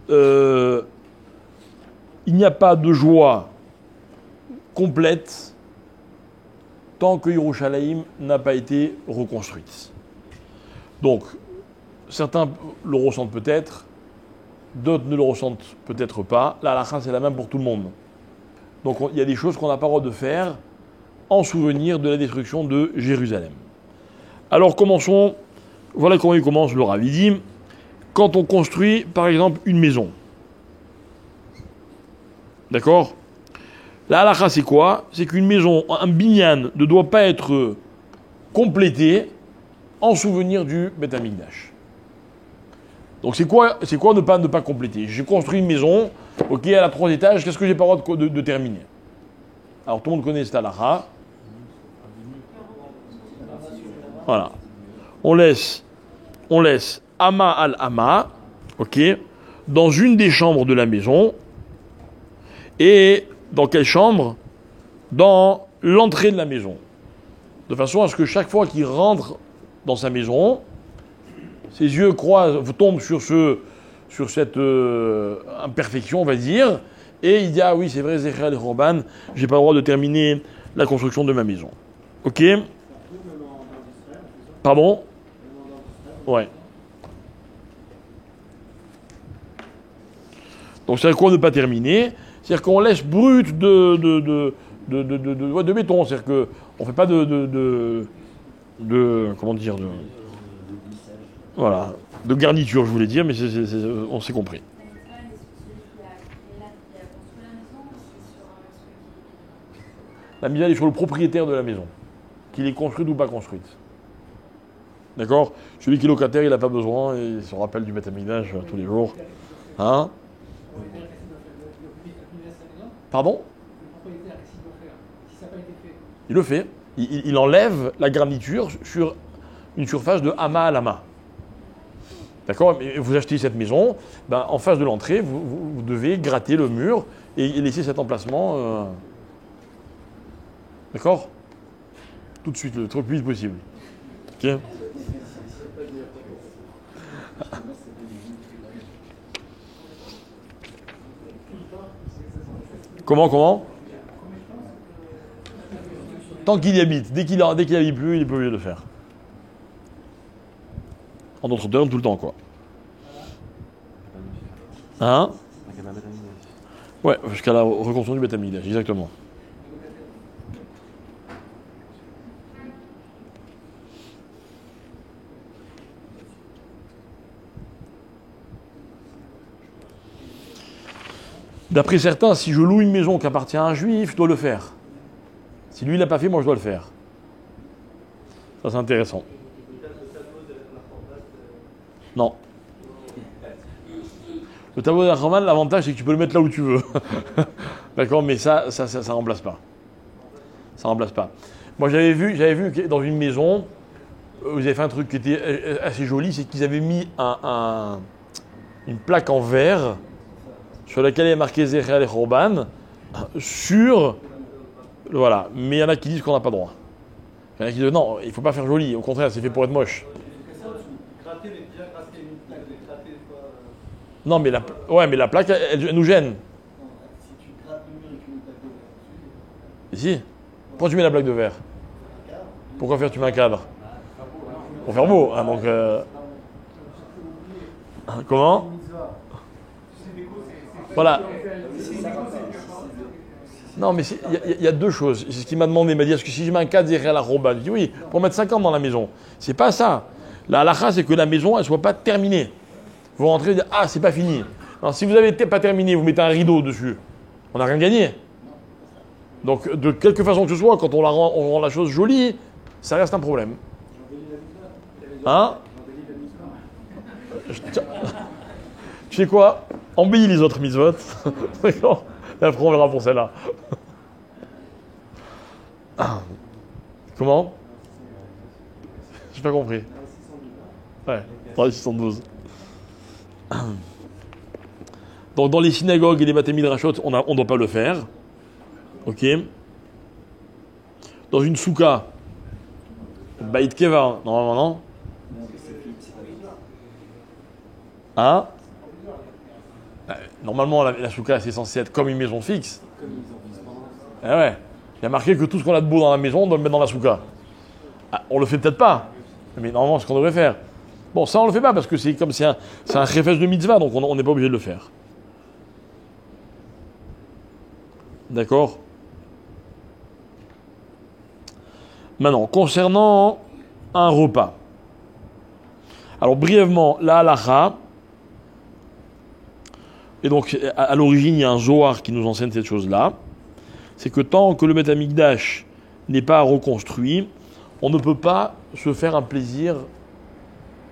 il n'y a pas de joie complète tant que Yerushalayim n'a pas été reconstruite. Donc, certains le ressentent peut-être, d'autres ne le ressentent peut-être pas. La halakha, c'est la même pour tout le monde. Donc, il y a des choses qu'on n'a pas le droit de faire en souvenir de la destruction de Jérusalem. Alors commençons, voilà comment il commence le Rav. Il dit, quand on construit par exemple une maison, d'accord? La halakha c'est quoi? C'est qu'une maison, un binyan ne doit pas être complété en souvenir du Beth Amikdash. Donc c'est quoi ne pas compléter? J'ai construit une maison, ok, elle a 3 étages, qu'est-ce que j'ai pas le droit de terminer? Alors tout le monde connaît cette halakha. Voilà. On laisse Ama al-Ama, ok, dans une des chambres de la maison. Et dans quelle chambre? Dans l'entrée de la maison. De façon à ce que chaque fois qu'il rentre dans sa maison, ses yeux tombent sur cette imperfection, on va dire, et il dit, ah oui, c'est vrai, Zechariah et Roban, j'ai pas le droit de terminer la construction de ma maison. Ok? Pardon? Ouais. Donc c'est quoi ne pas terminer? C'est-à-dire qu'on laisse brut de béton. C'est-à-dire qu'on ne fait pas comment dire, voilà, de garniture, je voulais dire, mais on s'est compris. La mise est sur le propriétaire de la maison, qu'il est construite ou pas construite. D'accord? Celui qui est locataire, il n'a pas besoin, et il se rappelle du Beth Amikdash tous les jours. Hein? Pardon? Il le fait. Il enlève la garniture sur une surface de Ama à Lama. D'accord? Mais vous achetez cette maison, ben, en face de l'entrée, vous devez gratter le mur et laisser cet emplacement. D'accord? Tout de suite, le plus vite possible. Ok? Comment? Tant qu'il y habite. Dès qu'il y habite plus, il est pas obligé de le faire. En d'autres termes, tout le temps, quoi. Hein? Ouais, jusqu'à la reconstruction du Beth Amikdash, exactement. D'après certains, si je loue une maison qui appartient à un juif, je dois le faire. Si lui, il l'a pas fait, moi, je dois le faire. Ça, c'est intéressant. Non. Le tableau d'Archaman, l'avantage, c'est que tu peux le mettre là où tu veux. D'accord, mais ça remplace pas. Ça remplace pas. Moi, j'avais vu que dans une maison, vous avez fait un truc qui était assez joli, c'est qu'ils avaient mis une plaque en verre sur laquelle il y a marqué Zechariah et Roban, voilà. Mais il y en a qui disent qu'on n'a pas droit. Il y en a qui disent non, il ne faut pas faire joli, au contraire, c'est fait pour être moche. Non, mais la plaque, elle nous gêne. Si tu grattes le mur et tu mets ta plaque dessus. Ici. Pourquoi tu mets la plaque de verre? Pourquoi tu mets un cadre? Pour faire beau. Hein, donc, comment? Voilà. Non, mais il y a deux choses. C'est ce qu'il m'a demandé. Il m'a dit, est-ce que si je mets un cadre derrière la roba? Je dis oui, pour mettre 50 dans la maison. C'est pas ça. La halakha, c'est que la maison, elle ne soit pas terminée. Vous rentrez et dites, ah, c'est pas fini. Alors, si vous n'avez pas terminé, vous mettez un rideau dessus. On n'a rien gagné. Donc, de quelque façon que ce soit, quand on rend la chose jolie, ça reste un problème. Hein? Tu sais quoi? Embellis les autres mitzvot. D'accord? Et après, on verra pour celle-là. Comment? J'ai pas compris. Ouais, dans les 612. Donc, dans les synagogues et les bâtiments midrashot, on ne doit pas le faire. Ok? Dans une souka, Baït Keva, normalement, non? Hein? Normalement, la souka, c'est censé être comme une maison fixe. Eh ouais. Il y a marqué que tout ce qu'on a de beau dans la maison, on doit le mettre dans la souka. Ah, on le fait peut-être pas, mais normalement, c'est ce qu'on devrait faire. Bon, ça, on le fait pas parce que c'est un réflexe de mitzvah, donc on n'est pas obligé de le faire. D'accord? Maintenant, concernant un repas. Alors, brièvement, la halakha. Et donc, à l'origine, il y a un Zohar qui nous enseigne cette chose-là. C'est que tant que le Beth Amikdash n'est pas reconstruit, on ne peut pas se faire un plaisir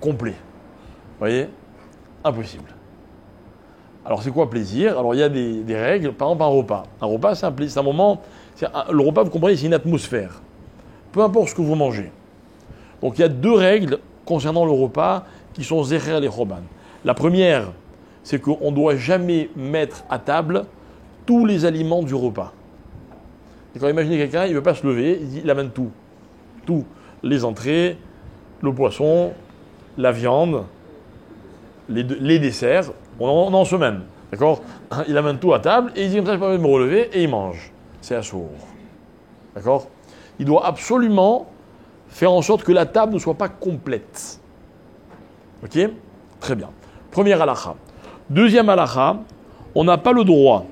complet. Vous voyez? Impossible. Alors c'est quoi plaisir? Alors il y a des règles, par exemple un repas. Un repas c'est un plaisir, c'est un moment, le repas vous comprenez c'est une atmosphère. Peu importe ce que vous mangez. Donc il y a 2 règles concernant le repas qui sont Zecher les Choban. La première, c'est qu'on ne doit jamais mettre à table tous les aliments du repas. Et quand imaginez quelqu'un, il ne veut pas se lever, il amène tout. Tout. Les entrées, le poisson, la viande, les desserts. On est en semaine, d'accord? Il amène tout à table et il dit comme ça, je peux pas me relever et il mange. C'est assourd. D'accord? Il doit absolument faire en sorte que la table ne soit pas complète. Ok? Très bien. Première halakha. Deuxième halakha, on n'a pas le droit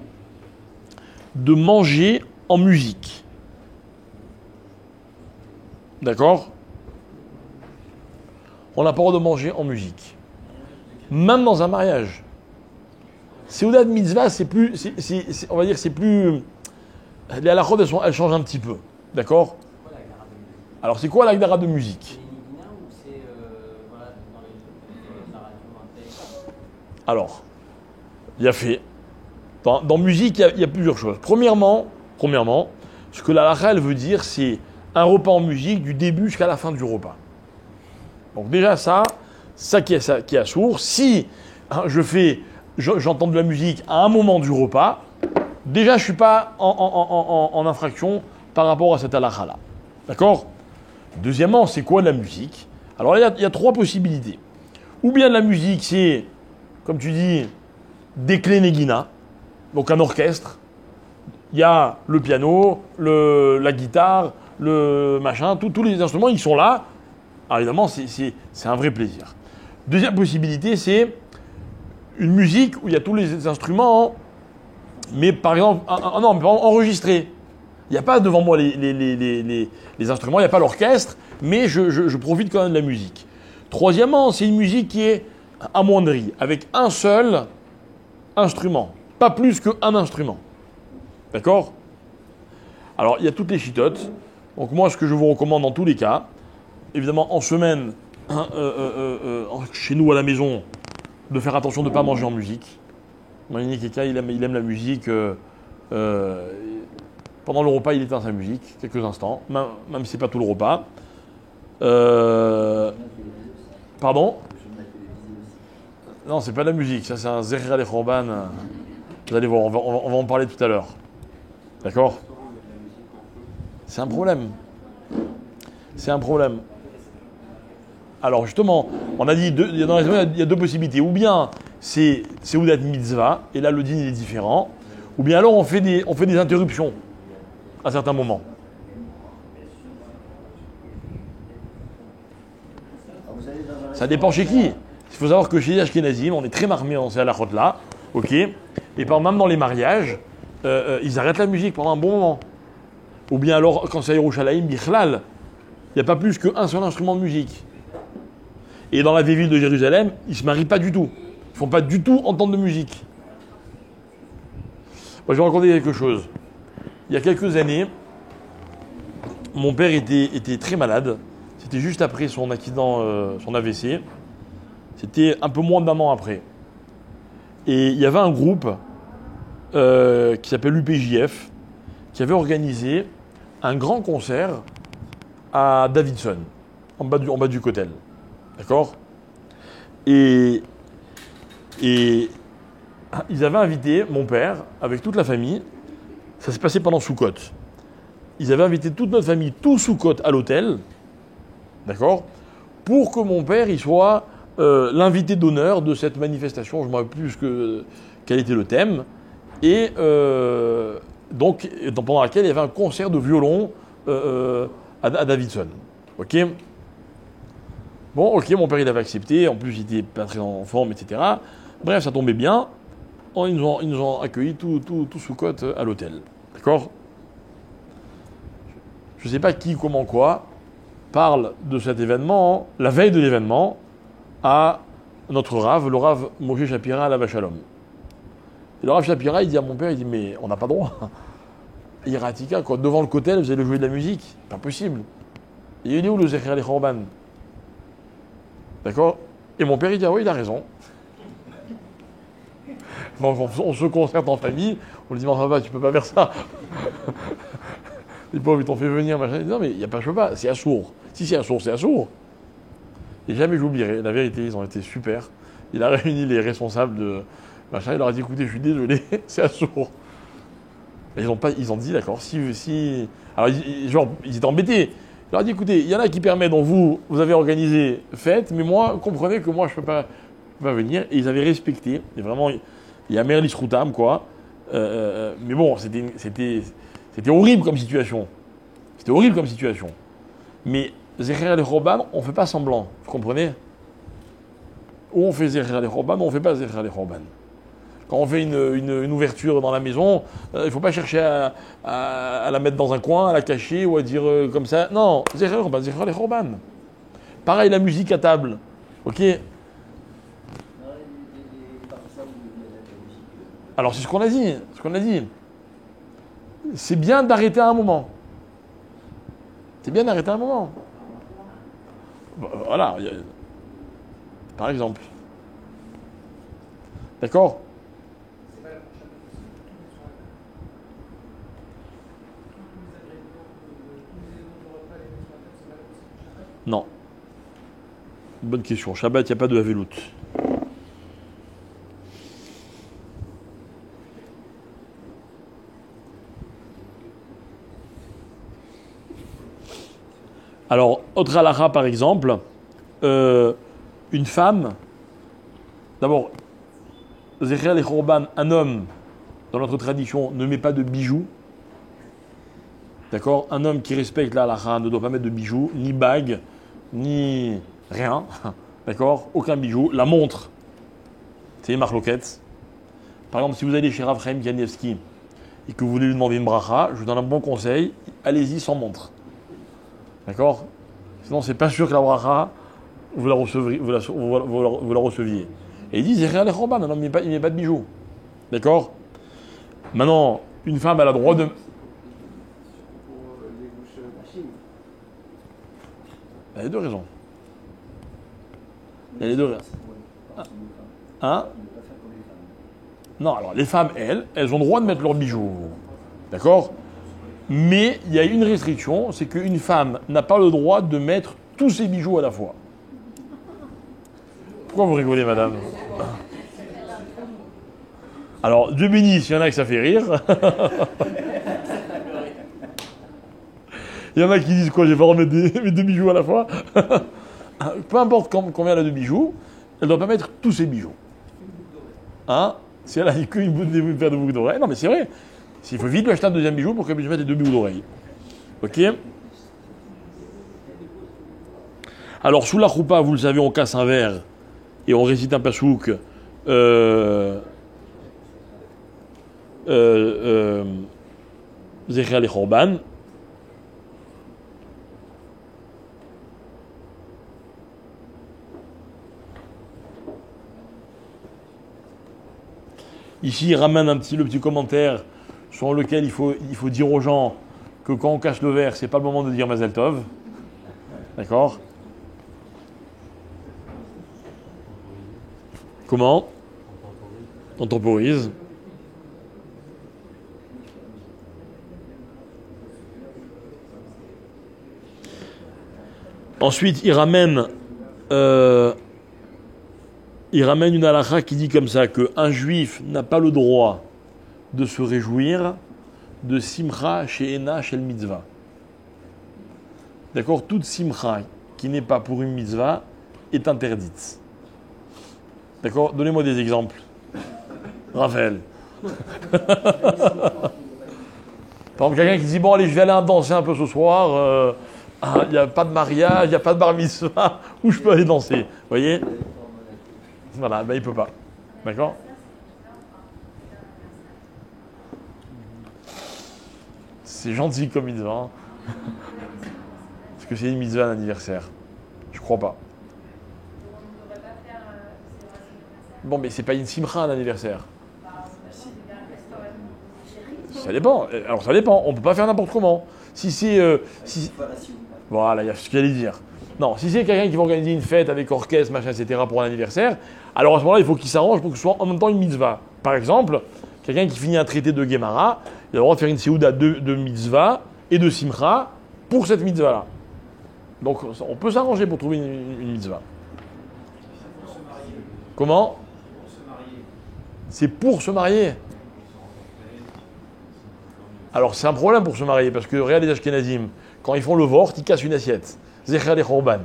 de manger en musique. D'accord? On n'a pas le droit de manger en musique. Même dans un mariage. Seudat mitzvah, c'est plus, on va dire, c'est plus. Les halakhot, elles changent un petit peu. D'accord? Alors, c'est quoi l'agdara de musique? Alors, il y a fait. Dans musique, il y a plusieurs choses. Premièrement, ce que la halakha, elle veut dire, c'est un repas en musique du début jusqu'à la fin du repas. Donc déjà ça qui est assourd. Si j'entends de la musique à un moment du repas, déjà je ne suis pas en infraction par rapport à cette halakha-là. D'accord? Deuxièmement, c'est quoi de la musique? Alors il y a 3 possibilités. Ou bien de la musique, c'est, comme tu dis, des clés negina, donc un orchestre. Il y a le piano, la guitare, le machin, tous les instruments, ils sont là. Alors évidemment, c'est un vrai plaisir. Deuxième possibilité, c'est une musique où il y a tous les instruments, mais par exemple, enregistrés. Il n'y a pas devant moi les instruments, il n'y a pas l'orchestre, mais je profite quand même de la musique. Troisièmement, c'est une musique qui est amoindrie, avec un seul instrument, pas plus qu'un instrument. D'accord? Alors, il y a toutes les chitotes. Donc moi, ce que je vous recommande dans tous les cas, évidemment en semaine, chez nous à la maison, de faire attention de ne pas manger en musique. Imaginez quelqu'un, il aime la musique, pendant le repas, il éteint sa musique, quelques instants, même si ce n'est pas tout le repas. Pardon? Non, c'est pas de la musique, ça c'est un Zecher les Choban. Vous allez voir, on va en parler tout à l'heure. D'accord? C'est un problème. C'est un problème. Alors justement, on a dit, dans les semaines, il y a 2 possibilités. Ou bien c'est Seudat mitzvah, et là le din est différent. Ou bien alors on fait des interruptions à certains moments. Ça dépend chez qui. Il faut savoir que chez les Ashkenazim, on est très marmés dans ces halakhot-là, ok? Et même dans les mariages, ils arrêtent la musique pendant un bon moment. Ou bien alors, quand c'est à Yerushalayim, Bichlal, il n'y a pas plus qu'un seul instrument de musique. Et dans la vieille ville de Jérusalem, ils ne se marient pas du tout. Ils ne font pas du tout entendre de musique. Moi, je vais vous raconter quelque chose. Il y a quelques années, mon père était très malade. C'était juste après son accident, son AVC. C'était un peu moins d'1 an après. Et il y avait un groupe qui s'appelle l'UPJF qui avait organisé un grand concert à Davidson, en bas du Kotel. D'accord? Et ils avaient invité mon père avec toute la famille. Ça s'est passé pendant Soukot. Ils avaient invité toute notre famille, tout Soukot, à l'hôtel. D'accord? Pour que mon père il soit l'invité d'honneur de cette manifestation. Je ne me rappelle plus quel était le thème. Et donc, pendant laquelle il y avait un concert de violon à Davidson. Ok? Bon, ok, mon père il avait accepté. En plus, il n'était pas très en forme, etc. Bref, ça tombait bien. Ils nous ont accueillis tout Soukot à l'hôtel. D'accord? Je ne sais pas qui, comment, quoi parle de cet événement, la veille de l'événement, à notre Rav, le Rav Moshe Shapira à la Vachalom. Et le Rav Shapira, il dit à mon père, il dit, mais on n'a pas droit. Iratika, quoi. Devant le Kotel, vous allez jouer de la musique. Pas possible. Il est où le Zecher les Khorban? D'accord? Et mon père, il dit, ah oui, il a raison. Donc on se concerte en famille, on lui dit, mais enfin, va, tu peux pas faire ça. Les pauvres, ils t'ont fait venir, machin. Il dit, non, mais il n'y a pas, je peux pas, c'est assourd. Si c'est assourd, c'est assourd. Et jamais j'oublierai, la vérité, ils ont été super. Il a réuni les responsables de machin, il leur a dit, écoutez, je suis désolé, c'est assourd. Et ils ont dit, d'accord, si... Alors, genre, ils étaient embêtés. Il leur a dit, écoutez, il y en a qui permettent, donc vous avez organisé, faites, mais moi, comprenez que moi, je peux pas venir. Et ils avaient respecté. Et vraiment, il y a Merlis Routam, quoi. Mais bon, c'était horrible comme situation. C'était horrible comme situation. Mais Zecher les Khorban, on ne fait pas semblant. Vous comprenez? Ou on fait Zecher les Khorban, ou on ne fait pas Zecher les Khorban. Quand on fait une ouverture dans la maison, il ne faut pas chercher à la mettre dans un coin, à la cacher ou à dire comme ça. Non, Zecher les Khorban. Pareil, la musique à table. Ok? Alors c'est ce qu'on a dit. C'est bien d'arrêter à un moment. C'est bien d'arrêter à un moment. Voilà. Par exemple. D'accord? Non. Bonne question. Shabbat, il n'y a pas de Havelout. Alors, autre halakha par exemple, une femme, d'abord, Zecher les Khorban, un homme, dans notre tradition, ne met pas de bijoux. D'accord? Un homme qui respecte la halakha ne doit pas mettre de bijoux, ni bague, ni rien. D'accord? Aucun bijou. La montre, c'est une marloquette. Par exemple, si vous allez chez Rav Chaim Kanievski et que vous voulez lui demander une bracha, je vous donne un bon conseil, allez-y sans montre. D'accord? Sinon, c'est pas sûr que la bracha, vous la receviez. Et il dit, Zecher les Khorban, un homme, il met pas de bijoux. D'accord? Maintenant, une femme, elle a le droit de... Il y a les deux raisons. Il y a les deux raisons. Hein? Non, alors les femmes, elles ont le droit de mettre leurs bijoux. D'accord? Mais il y a une restriction, c'est qu'une femme n'a pas le droit de mettre tous ses bijoux à la fois. Pourquoi vous rigolez, madame? Alors, Dieu bénisse, il y en a que ça fait rire. Il y en a qui disent quoi, j'ai pas remettre mes deux bijoux à la fois. Peu importe combien elle a de bijoux, elle ne doit pas mettre tous ses bijoux. Hein? Si elle a qu'une paire de boucles d'oreilles. Non, mais c'est vrai. Il faut vite lui acheter un deuxième bijou pour qu'elle puisse mettre les deux boucles d'oreilles. Ok? Alors, sous la choupa, vous le savez, on casse un verre et on récite un pasouk. Zecher les Khorban. Ici, il ramène le petit commentaire sur lequel il faut dire aux gens que quand on cache le verre, c'est pas le moment de dire Mazel Tov. D'accord? Comment? On temporise. Ensuite, il ramène une halakha qui dit comme ça qu'un juif n'a pas le droit de se réjouir de simcha she'ena shel mitzvah. D'accord? Toute simcha qui n'est pas pour une mitzvah est interdite. D'accord? Donnez-moi des exemples. Raphaël. Par exemple, quelqu'un qui dit, bon allez, je vais aller danser un peu ce soir, il n'y a pas de mariage, il n'y a pas de bar mitzvah, où je peux aller danser. Vous voyez? Voilà, ben il ne peut pas. D'accord? C'est gentil comme mitzvah. Hein. Est-ce que c'est une mitzvah d'anniversaire? Je crois pas. Bon, mais c'est pas une simcha un anniversaire. Ça dépend. Alors ça dépend. On peut pas faire n'importe comment. Si c'est Voilà, il y a ce qu'il allait dire. Non, si c'est quelqu'un qui va organiser une fête avec orchestre, machin, etc. pour un anniversaire, alors à ce moment-là, il faut qu'il s'arrange pour que ce soit en même temps une mitzvah. Par exemple, quelqu'un qui finit un traité de Gemara, il a le droit de faire une séouda de mitzvah et de simcha pour cette mitzvah-là. Donc on peut s'arranger pour trouver une mitzvah. Comment? C'est pour se marier. Alors c'est un problème pour se marier, parce que regarde les Ashkenazim, quand ils font le vort, ils cassent une assiette. Zecher les Chorban.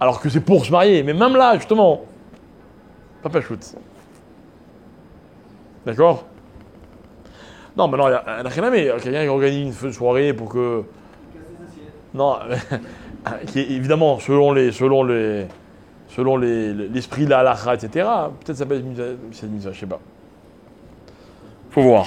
Alors que c'est pour se marier, mais même là, justement, pas shoot. D'accord? Non, mais non, il y a un achénamé, quelqu'un qui organise une soirée pour que. Non, qui est évidemment, selon l'esprit de la halakha, etc., peut-être ça peut être cette mise, je sais pas. Faut voir.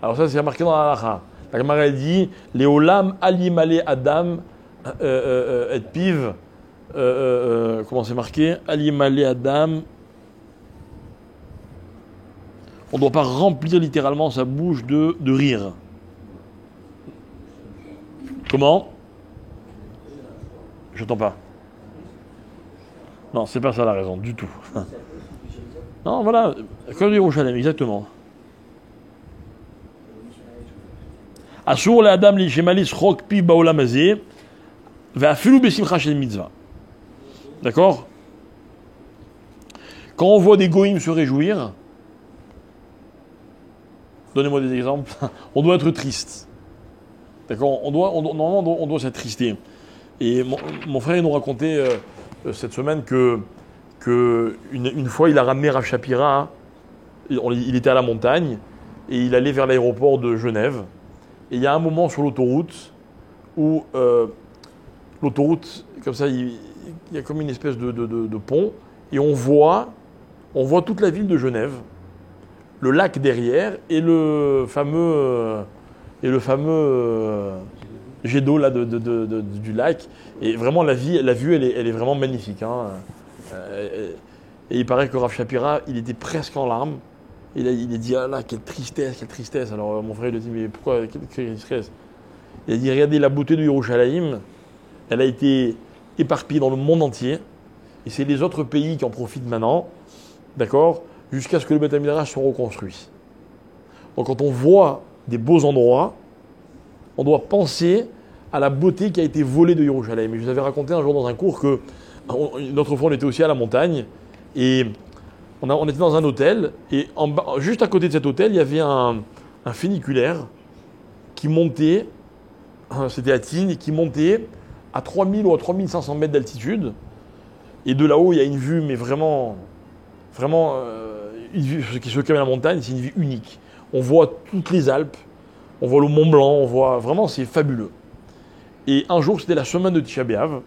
Alors ça, c'est marqué dans la halakha. La Gemara dit Léolam alimale Adam et piv. Comment c'est marqué? Alimale Adam. On ne doit pas remplir littéralement sa bouche de rire. Comment? Je n'entends pas. Non, c'est pas ça la raison, du tout. Non, voilà, comme dit Yerushalem, exactement. Asur le Adam li shemalis chok pi baolam hazeh, ve'afilu besimcha shel mitzvah. D'accord? Quand on voit des goïms se réjouir, donnez-moi des exemples, on doit être triste. D'accord? Normalement, on doit s'attrister. Et mon frère nous racontait cette semaine que une fois, il a ramené Rav Shapira, hein, il était à la montagne, et il allait vers l'aéroport de Genève. Et il y a un moment sur l'autoroute où l'autoroute, comme ça, il y a comme une espèce de pont, et on voit toute la ville de Genève, le lac derrière, et le fameux jet d'eau là du lac. Et vraiment, la vue, elle est vraiment magnifique. Hein. Et il paraît que Rav Shapira, il était presque en larmes. Il a dit, ah là, quelle tristesse, quelle tristesse. Alors mon frère, il a dit, mais pourquoi, quelle tristesse? Il a dit, regardez, la beauté de Yerushalayim, elle a été éparpillée dans le monde entier. Et c'est les autres pays qui en profitent maintenant, d'accord, jusqu'à ce que le Beth Amikdash soit reconstruit. Donc quand on voit des beaux endroits, on doit penser à la beauté qui a été volée de Yerushalayim. Et je vous avais raconté un jour dans un cours que, une autre fois, on était aussi à la montagne, et on était dans un hôtel, et juste à côté de cet hôtel, il y avait un funiculaire qui montait, c'était à Tignes, qui montait à 3000 ou à 3500 mètres d'altitude. Et de là-haut, il y a une vue, mais vraiment, une vue qui se calme à la montagne, c'est une vue unique. On voit toutes les Alpes, on voit le Mont Blanc, on voit, vraiment, c'est fabuleux. Et un jour, c'était la semaine de Tisha B'Av,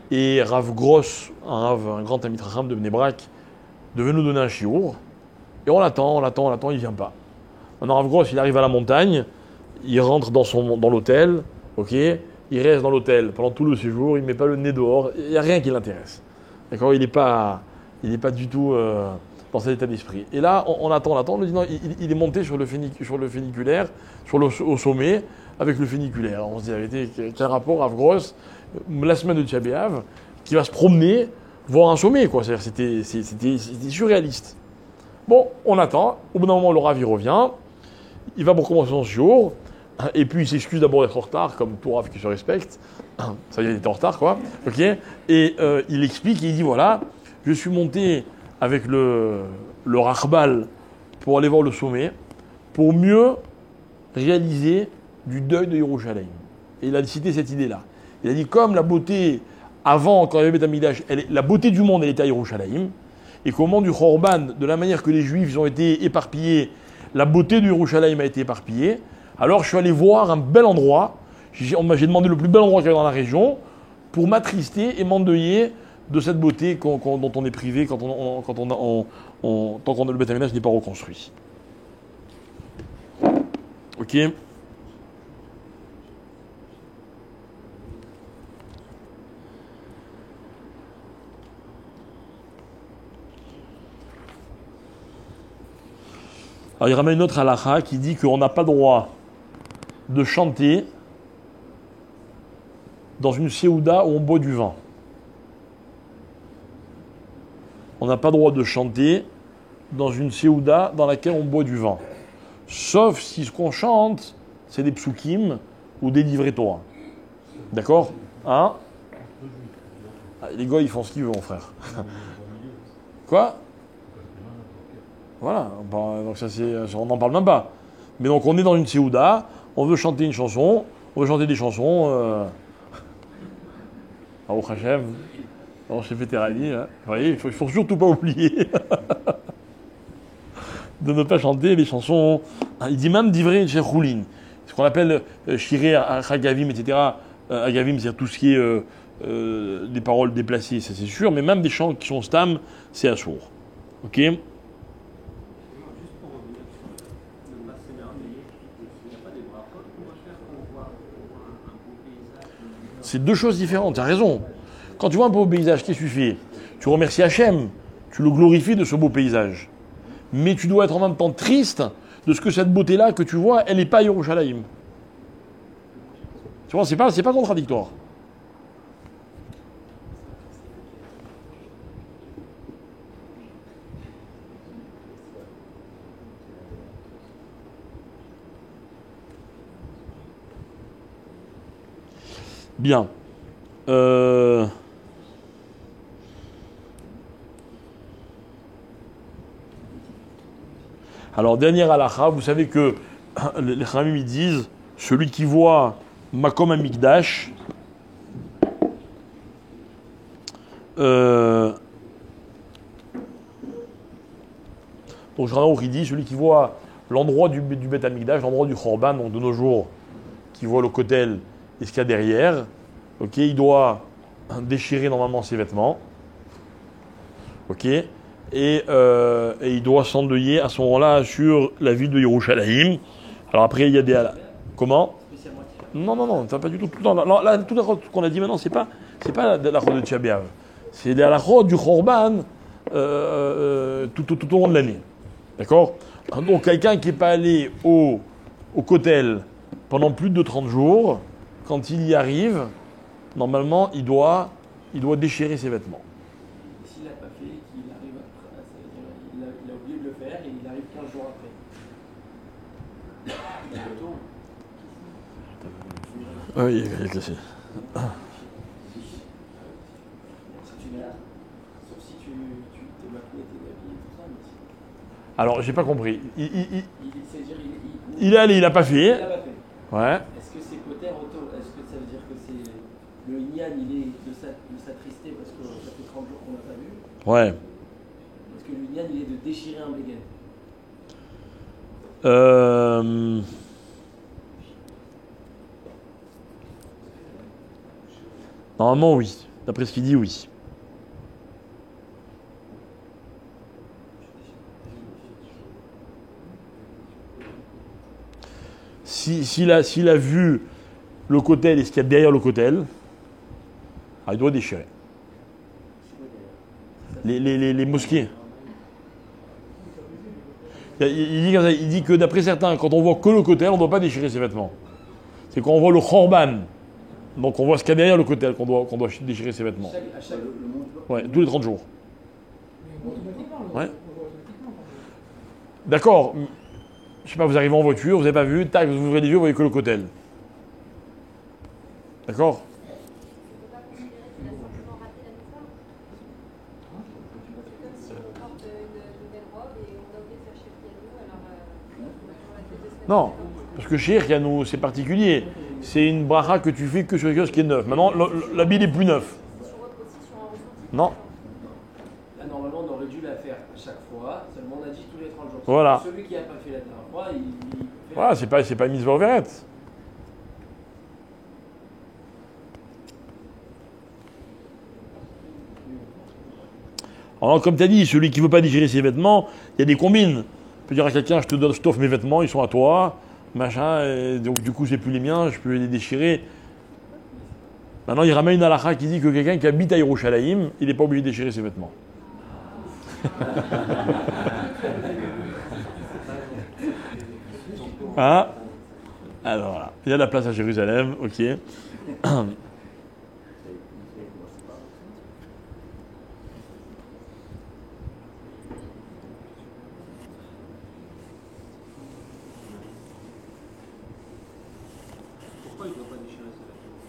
et Rav Gross, un grand ami Chacham de Bnei Brak, devait nous donner un chiour, et on l'attend, il vient pas. Maintenant, Rav Gross, il arrive à la montagne, il rentre dans l'hôtel, ok, il reste dans l'hôtel pendant tout le séjour, il ne met pas le nez dehors, il n'y a rien qui l'intéresse. D'accord, il n'est pas du tout dans cet état d'esprit. Et là, on attend, on lui dit non, il est monté sur le funiculaire, au sommet, avec le funiculaire. On se dit, arrêtez, quel rapport, Rav Gross, la semaine de Tisha B'Av, qui va se promener, voir un sommet, quoi. C'était surréaliste. Bon, on attend, au bout d'un moment, le Rav, il revient, il va pour commencer son jour, et puis il s'excuse d'abord d'être en retard, comme tout Rav qui se respecte. Ça y est, il était en retard, quoi. Ok. Et il explique, et il dit, voilà, je suis monté avec le Rachbal pour aller voir le sommet, pour mieux réaliser du deuil de Yerushalayim. Et il a cité cette idée-là. Il a dit, comme la beauté, avant, quand il y avait Beth Amikdash, la beauté du monde, elle était à Yerushalayim, et qu'au moment du Chorban, de la manière que les Juifs ils ont été éparpillés, la beauté de Yerushalayim a été éparpillée, alors je suis allé voir un bel endroit, j'ai demandé le plus bel endroit qu'il y avait dans la région, pour m'attrister et m'endeuiller de cette beauté dont on est privé tant que le Beth Amikdash n'est pas reconstruit. Ok. Alors il ramène une autre halakha qui dit qu'on n'a pas le droit de chanter dans une séouda où on boit du vin. On n'a pas le droit de chanter dans une séouda dans laquelle on boit du vin. Sauf si ce qu'on chante, c'est des psukim ou des livrets Torah. D'accord? Hein? Les gars, ils font ce qu'ils veulent, mon frère. Quoi? Voilà. Donc ça, on n'en parle même pas. Mais donc, on est dans une séouda, on veut chanter une chanson, on veut chanter des chansons. Au Hachem, on s'est fait terrali. Hein. Vous voyez, il faut surtout pas oublier de ne pas chanter les chansons. Il dit même d'ivrei chez Choulin. Ce qu'on appelle Shiré, Agavim, etc. Agavim, c'est-à-dire tout ce qui est des paroles déplacées, ça c'est sûr, mais même des chants qui sont stam, c'est assourd. Ok? Juste pour revenir sur le pas s'émerveiller, il n'y a pas des brachot qu'on va faire quand on voit un beau paysage. C'est deux choses différentes, tu as raison. Quand tu vois un beau paysage, qu'est-ce que tu fais? Tu remercies Hachem, tu le glorifies de ce beau paysage. Mais tu dois être en même temps triste de ce que cette beauté-là que tu vois, elle n'est pas à Yerushalayim. Tu vois, c'est pas contradictoire. Bien. Alors, dernière halakha, vous savez que les Khamim ils disent celui qui voit Makom Amikdash, donc Shulchan il dit celui qui voit l'endroit du Bet Amikdash, l'endroit du Khorban, donc de nos jours, qui voit le kotel et ce qu'il y a derrière, ok, il doit déchirer normalement ses vêtements, ok, et il doit s'endeuiller à ce moment-là sur la ville de Yerushalayim. Alors après, il y a des... Comment? Non, ça pas du tout. Là, tout la qu'on a dit maintenant, c'est pas la route de Tisha B'Av. C'est la route du Khorban tout au long de l'année. D'accord? Donc, quelqu'un qui n'est pas allé au kotel pendant plus de 30 jours, quand il y arrive, normalement, il doit déchirer ses vêtements. S'il n'a pas fait, qu'il arrive après, il a oublié de le faire et il arrive 15 jours après. Oui, il est cassé. Sauf si tu t'es maquillé, t'es habillé, tout ça. Mais Alors, j'ai pas compris. il est allé, il n'a pas fait. Ouais. Est-ce que c'est côté auto? Est-ce que ça veut dire que c'est le Inyan, il est de s'attrister parce que ça fait 30 jours qu'on n'a pas vu? Ouais. Est-ce que le Inyan, il est de déchirer un béguet? Normalement, oui. D'après ce qu'il dit, oui. S'il a vu le kotel et ce qu'il y a derrière le kotel, il doit déchirer. Les mosquées. Il dit que d'après certains, quand on voit que le kotel, on ne doit pas déchirer ses vêtements. C'est quand on voit le khorban, donc on voit ce qu'il y a derrière le kotel qu'on doit déchirer ses vêtements. Ouais, tous les 30 jours. Ouais. D'accord. Je sais pas, vous arrivez en voiture, vous n'avez pas vu, tac, vous ouvrez les yeux, vous voyez que le kotel. D'accord? Non, parce que chez Yanou, c'est particulier. C'est une bracha que tu fais que sur quelque chose qui est neuf. Maintenant, l'habit n'est plus neuf. Non. Là, normalement, on aurait dû la faire à chaque fois. Seulement, on a dit tous les 30 jours. Voilà. Celui qui n'a pas fait la dernière fois, il fait Voilà, c'est pas une mise vert. Alors, comme tu as dit, celui qui ne veut pas digérer ses vêtements, il y a des combines. Tu peux dire à quelqu'un, je t'offre mes vêtements, ils sont à toi, machin, et donc du coup, c'est plus les miens, je peux les déchirer. Maintenant, il ramène une halakha qui dit que quelqu'un qui habite à Yerushalayim, il n'est pas obligé de déchirer ses vêtements. Hein? Alors voilà, il y a de la place à Jérusalem, ok. Pourquoi il ne doit pas déchirer ses vêtements?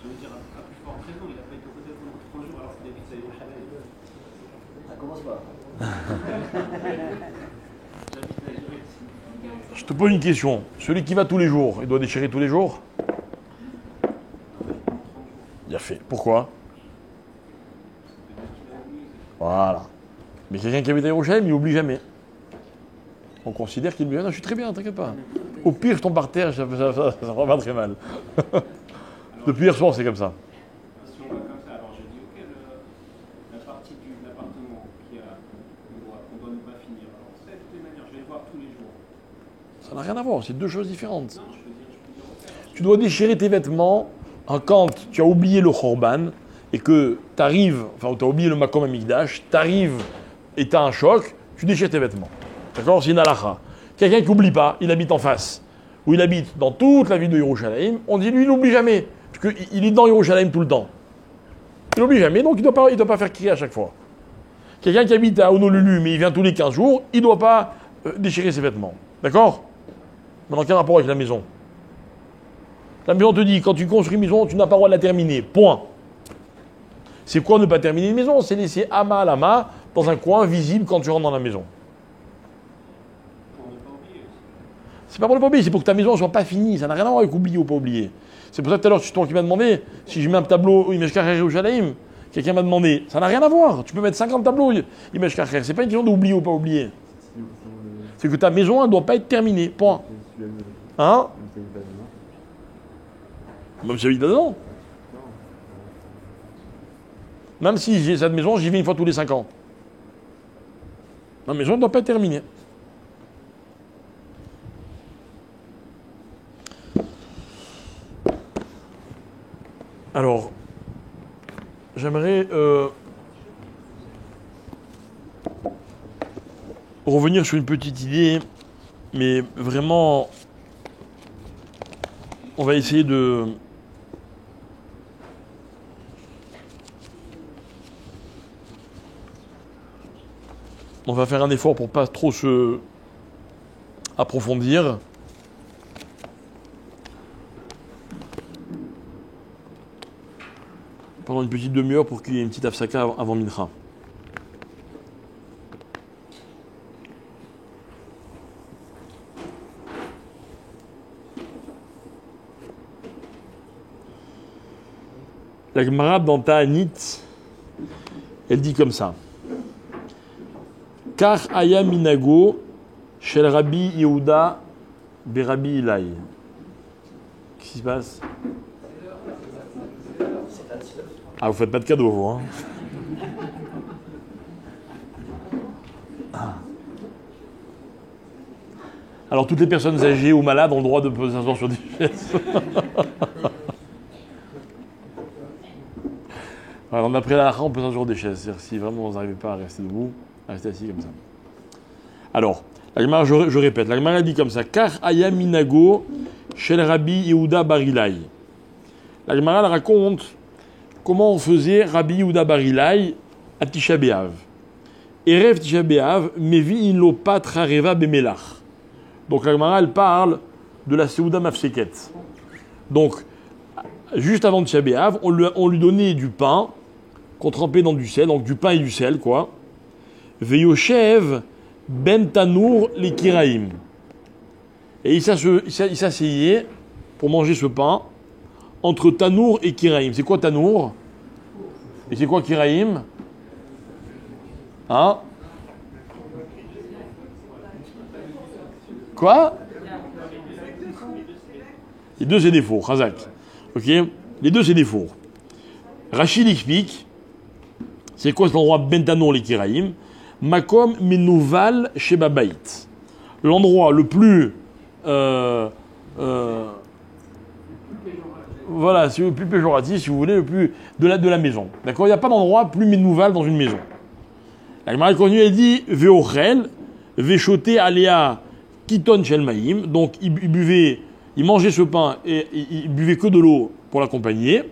Je veux dire, à plus forte raison, il a pas été au côté pendant 3 jours alors qu'il habite à Yerushalayim. Ça commence pas. J'habite à Yerushalayim. Je te pose une question. Celui qui va tous les jours, il doit déchirer tous les jours? Bien fait. Pourquoi? Voilà. Mais quelqu'un qui habite à Yerushalayim, il n'oublie jamais. On considère qu'il oublie. Non, je suis très bien, t'inquiète pas. Au pire, je tombe par terre, ça va pas très mal. Depuis hier soir, c'est comme ça. Si on va comme ça, alors j'ai dit, ok, la partie de l'appartement qu'on doit ne pas finir, alors ça, de toutes les manières, je vais le voir tous les jours. Ça n'a rien à voir, c'est deux choses différentes. Non, je peux dire, ok, Tu dois déchirer tes vêtements quand tu as oublié le Khorban et que tu arrives, enfin, tu as oublié le Makom Amigdash, tu arrives et tu as un choc, tu déchires tes vêtements. D'accord? C'est une halakha. Quelqu'un qui n'oublie pas, il habite en face, ou il habite dans toute la ville de Yerushalayim, on dit lui, il n'oublie jamais, parce qu'il est dans Yerushalayim tout le temps. Il n'oublie jamais, donc il ne doit pas faire crier à chaque fois. Quelqu'un qui habite à Honolulu, mais il vient tous les 15 jours, il ne doit pas déchirer ses vêtements. D'accord? Maintenant, quel rapport avec la maison? La maison te dit, quand tu construis une maison, tu n'as pas le droit de la terminer. Point. C'est quoi ne pas terminer une maison? C'est laisser ama à lama dans un coin visible quand tu rentres dans la maison. pour ne pas oublier aussi. C'est pas pour ne pas oublier, c'est pour que ta maison ne soit pas finie. Ça n'a rien à voir avec oublier ou pas oublier. C'est pour ça que tout à l'heure, c'est toi qui m'as demandé si je mets un tableau Imesh Kacher ou Shalaim. Quelqu'un m'a demandé. Ça n'a rien à voir. Tu peux mettre 50 tableaux Imesh Kacher. C'est pas une question d'oublier ou pas oublier. C'est que ta maison, elle ne doit pas être terminée. Point. Hein? Même si j'habite dedans. Même si j'ai cette maison, j'y vais une fois tous les 5 ans. Ma maison ne doit pas être terminée. Alors, j'aimerais revenir sur une petite idée, mais vraiment, on va essayer de... On va faire un effort pour pas trop se approfondir. Pendant une petite demi-heure pour qu'il y ait une petite afsaka avant Mincha. La Gemara dans Ta'anit, elle dit comme ça. Kar aya minago shel Rabbi Yehuda berabi Ilai. Qu'est-ce qui se passe? Ah, vous faites pas de cadeaux, vous, hein? Alors, toutes les personnes âgées ou malades ont le droit de s'asseoir sur des chaises. Alors, d'après la on peut s'asseoir sur des chaises. C'est-à-dire, si vraiment vous n'arrivez pas à rester debout, restez assis comme ça. Alors, la Gemara, je répète, la Gemara dit comme ça, Kar aya minago shel Rabbi Yehuda bar Ilai. La Gemara elle raconte comment on faisait Rabbi Yehuda bar Ilai à Tisha B'Av. Erev Tisha B'Av, mevi in lo patra reva bemelach. Donc la Gemara elle parle de la Seuda Mafseket. Donc, juste avant Tisha B'Av, on lui donnait du pain qu'on trempait dans du sel, donc du pain et du sel, quoi. Veyoshev ben tanour les kiraim. Et il s'asseyait pour manger ce pain entre tanour et kiraim. C'est quoi tanour? Et c'est quoi kiraim? Hein? Quoi? Les deux c'est des fours, Khazak. Ok? Les deux c'est des fours. Rachid explique, c'est quoi cet endroit ben tanour les kiraim? Makom menouval chez Babait. L'endroit le plus voilà, c'est le plus péjoratif, si vous voulez, le plus de la maison. D'accord? Il n'y a pas d'endroit plus menouval dans une maison. La Gemara continue, elle dit Veochel, Vechoté Aléa Kiton Shel Maïm, donc il mangeait ce pain et il buvait que de l'eau pour l'accompagner.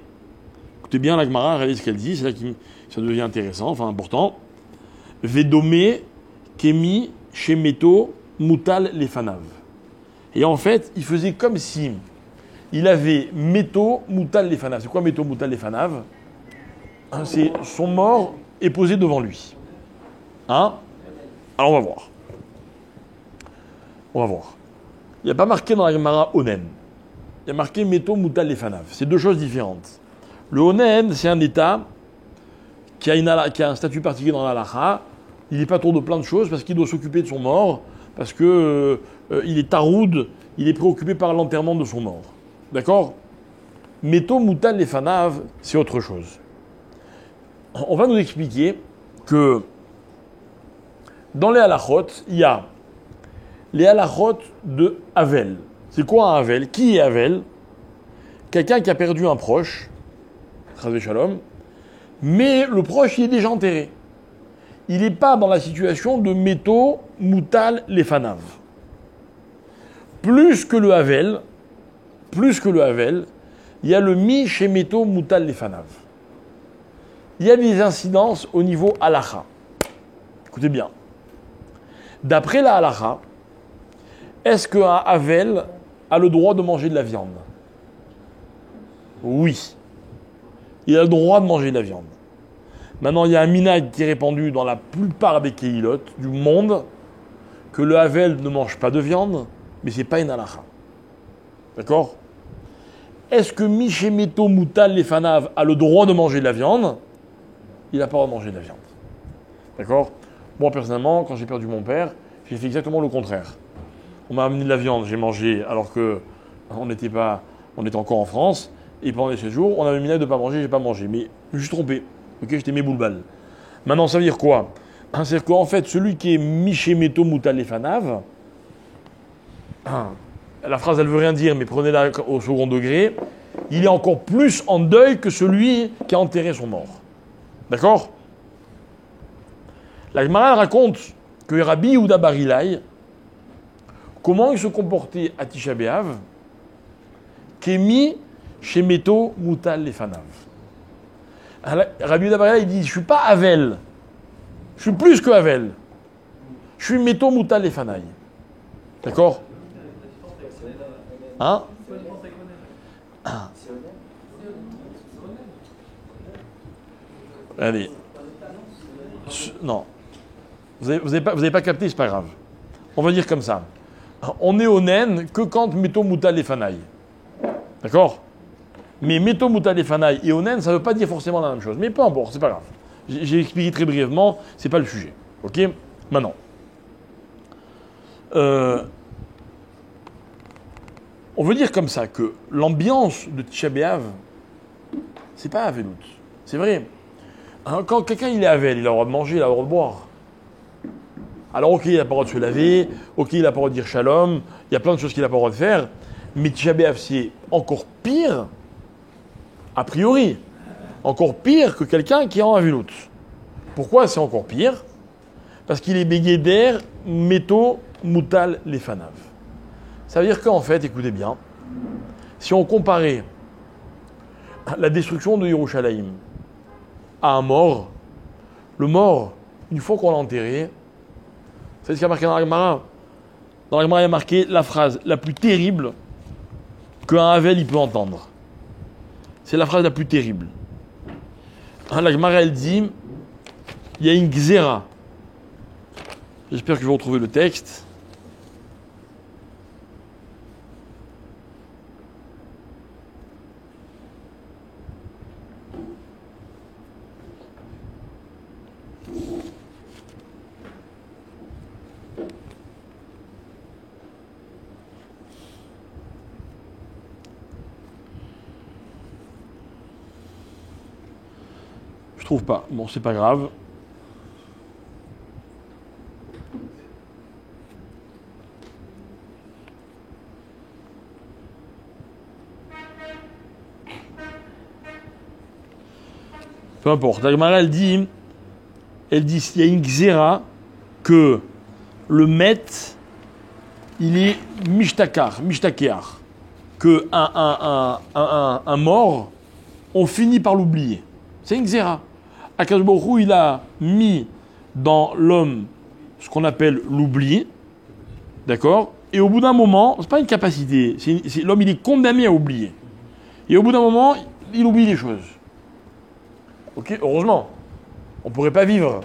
Écoutez bien la Gemara, regardez ce qu'elle dit, c'est là que ça devient intéressant, enfin important. Vedomé, Kemi, Shemeto, Mutal, Lefanav. Et en fait, il faisait comme si il avait Meto, Mutal, Lefanav. C'est quoi Meto, Mutal, Lefanav? C'est son mort est posé devant lui. Hein? Alors on va voir. On va voir. Il n'y a pas marqué dans la Gemara Onen. Il y a marqué Meto, Mutal, Lefanav. C'est deux choses différentes. Le Onen, c'est un état qui a un statut particulier dans l'Halacha. Il n'est pas trop de plein de choses parce qu'il doit s'occuper de son mort, parce que il est taroud, il est préoccupé par l'enterrement de son mort. D'accord? Meto, Mutal, Lefanav, c'est autre chose. On va nous expliquer que dans les halachot, il y a les halachot de Havel. C'est quoi un Havel? Qui est Havel? Quelqu'un qui a perdu un proche, Chas Shalom, mais le proche il est déjà enterré. Il n'est pas dans la situation de Meto, Mutal, Lefanav. Plus que le Havel, il y a le Mi chez Meto, Mutal, Lefanav. Il y a des incidences au niveau halacha. Écoutez bien. D'après la halacha, est-ce qu'un Havel a le droit de manger de la viande? Oui. Il a le droit de manger de la viande. Maintenant, il y a un minhag qui est répandu dans la plupart des Kehilot du monde que le Havel ne mange pas de viande, mais ce n'est pas une halacha. D'accord? Est-ce que Mishemeto Mutal Lefanav a le droit de manger de la viande? Il n'a pas le droit de manger de la viande. D'accord? Moi, personnellement, quand j'ai perdu mon père, j'ai fait exactement le contraire. On m'a amené de la viande, j'ai mangé, alors que on était encore en France, et pendant les 7 jours, on avait mis de ne pas manger, j'ai pas mangé. Mais je me suis trompé. Ok, j'étais mes boulebal. Maintenant, ça veut dire quoi? C'est-à-dire qu'en fait, celui qui est Mishemeto Mutal Lefanav, la phrase, elle veut rien dire, mais prenez-la au second degré, il est encore plus en deuil que celui qui a enterré son mort. D'accord? La Gemara raconte que Rabbi Yehuda Bar Ilai, comment il se comportait à Tisha B'Av, Kemi Shemeto Mutal Lefanav. Rabbi Yehuda Bar Ilai, il dit, je ne suis pas Havel, je suis plus que Havel, je suis Meto Mutal Lefanav. D'accord? Hein? Allez. Non. Vous n'avez pas capté, c'est pas grave. On va dire comme ça. On est au naine que quand Meto Mutal Lefanav. D'accord? Mais Meto Mutal Lefanav et au naine, ça ne veut pas dire forcément la même chose. Mais peu importe, c'est pas grave. J'ai expliqué très brièvement, c'est pas le sujet. Ok? Maintenant. On veut dire comme ça que l'ambiance de Tisha B'Av, c'est pas Avelout. C'est vrai. Quand quelqu'un il est Havel, il a le droit de manger, il a le droit de boire. Alors ok, il n'a pas le droit de se laver, ok, il n'a pas le droit de dire shalom, il y a plein de choses qu'il n'a pas le droit de faire, mais Tisha B'Av, c'est encore pire, a priori, encore pire que quelqu'un qui est en Avelout. Pourquoi c'est encore pire? Parce qu'il est Begeder, Meto, Mutal, Lefanav. Ça veut dire qu'en fait, écoutez bien, si on comparait la destruction de Yerushalayim à un mort, le mort, une fois qu'on l'a enterré, c'est ce qu'il y a marqué dans la Gemara. Dans la Gemara, il y a marqué la phrase la plus terrible qu'un Havel il peut entendre. C'est la phrase la plus terrible. La Gemara, elle dit, il y a une xéra. J'espère que je vais retrouver le texte. Je trouve pas. Bon, c'est pas grave. Peu importe. La Gemara, elle dit, il y a une xéra que le Met, il est mishtakear, que un mort, on finit par l'oublier. C'est une xéra. Akadosh Baruch Hu, il a mis dans l'homme ce qu'on appelle l'oubli, d'accord? Et au bout d'un moment, c'est pas une capacité, l'homme il est condamné à oublier. Et au bout d'un moment, il oublie les choses. Ok, heureusement, on pourrait pas vivre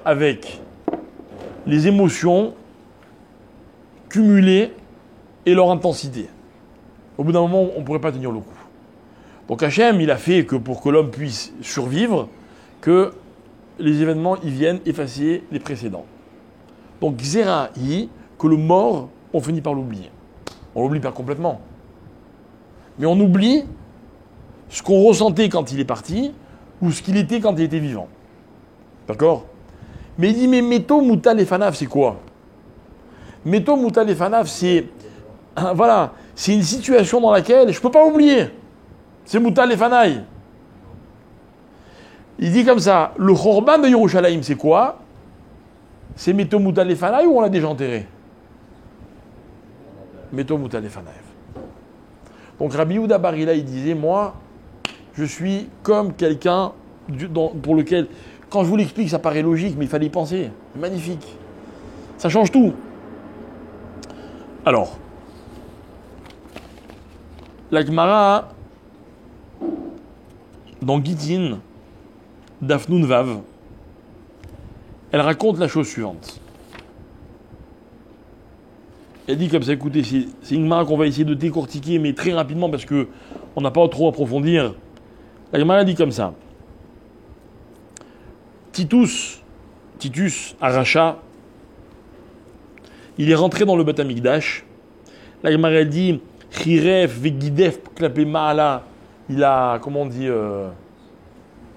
avec les émotions cumulées et leur intensité. Au bout d'un moment, on ne pourrait pas tenir le coup. Donc Hachem, il a fait que pour que l'homme puisse survivre, que les événements ils viennent effacer les précédents. Donc Xéraï, que le mort, on finit par l'oublier. On l'oublie pas complètement. Mais on oublie ce qu'on ressentait quand il est parti, ou ce qu'il était quand il était vivant. D'accord? Mais il dit, mais Meto Mouta Lefanav, c'est quoi? Meto Mouta Lefanav, c'est... Voilà, c'est une situation dans laquelle je ne peux pas oublier. C'est Mouta Lefanaï. Il dit comme ça, le Khorban de Yerushalayim, c'est quoi? C'est Meto Mouta Lefanaï ou on l'a déjà enterré? Meto Mouta Lefanaï. Donc Rabbi Yehuda Bar Hila, il disait, moi, je suis comme quelqu'un pour lequel, quand je vous l'explique, ça paraît logique, mais il fallait y penser. Magnifique. Ça change tout. Alors, la Gemara, dans Gittin, Dafnoun Vav, elle raconte la chose suivante. Elle dit comme ça, écoutez, c'est une Gemara qu'on va essayer de décortiquer, mais très rapidement, parce qu'on n'a pas trop à approfondir. La Gemara dit comme ça. Titus Aracha, il est rentré dans le Beth Amikdash. La Gemara elle dit Chiref vegidef klapé ma'ala, il a, comment on dit,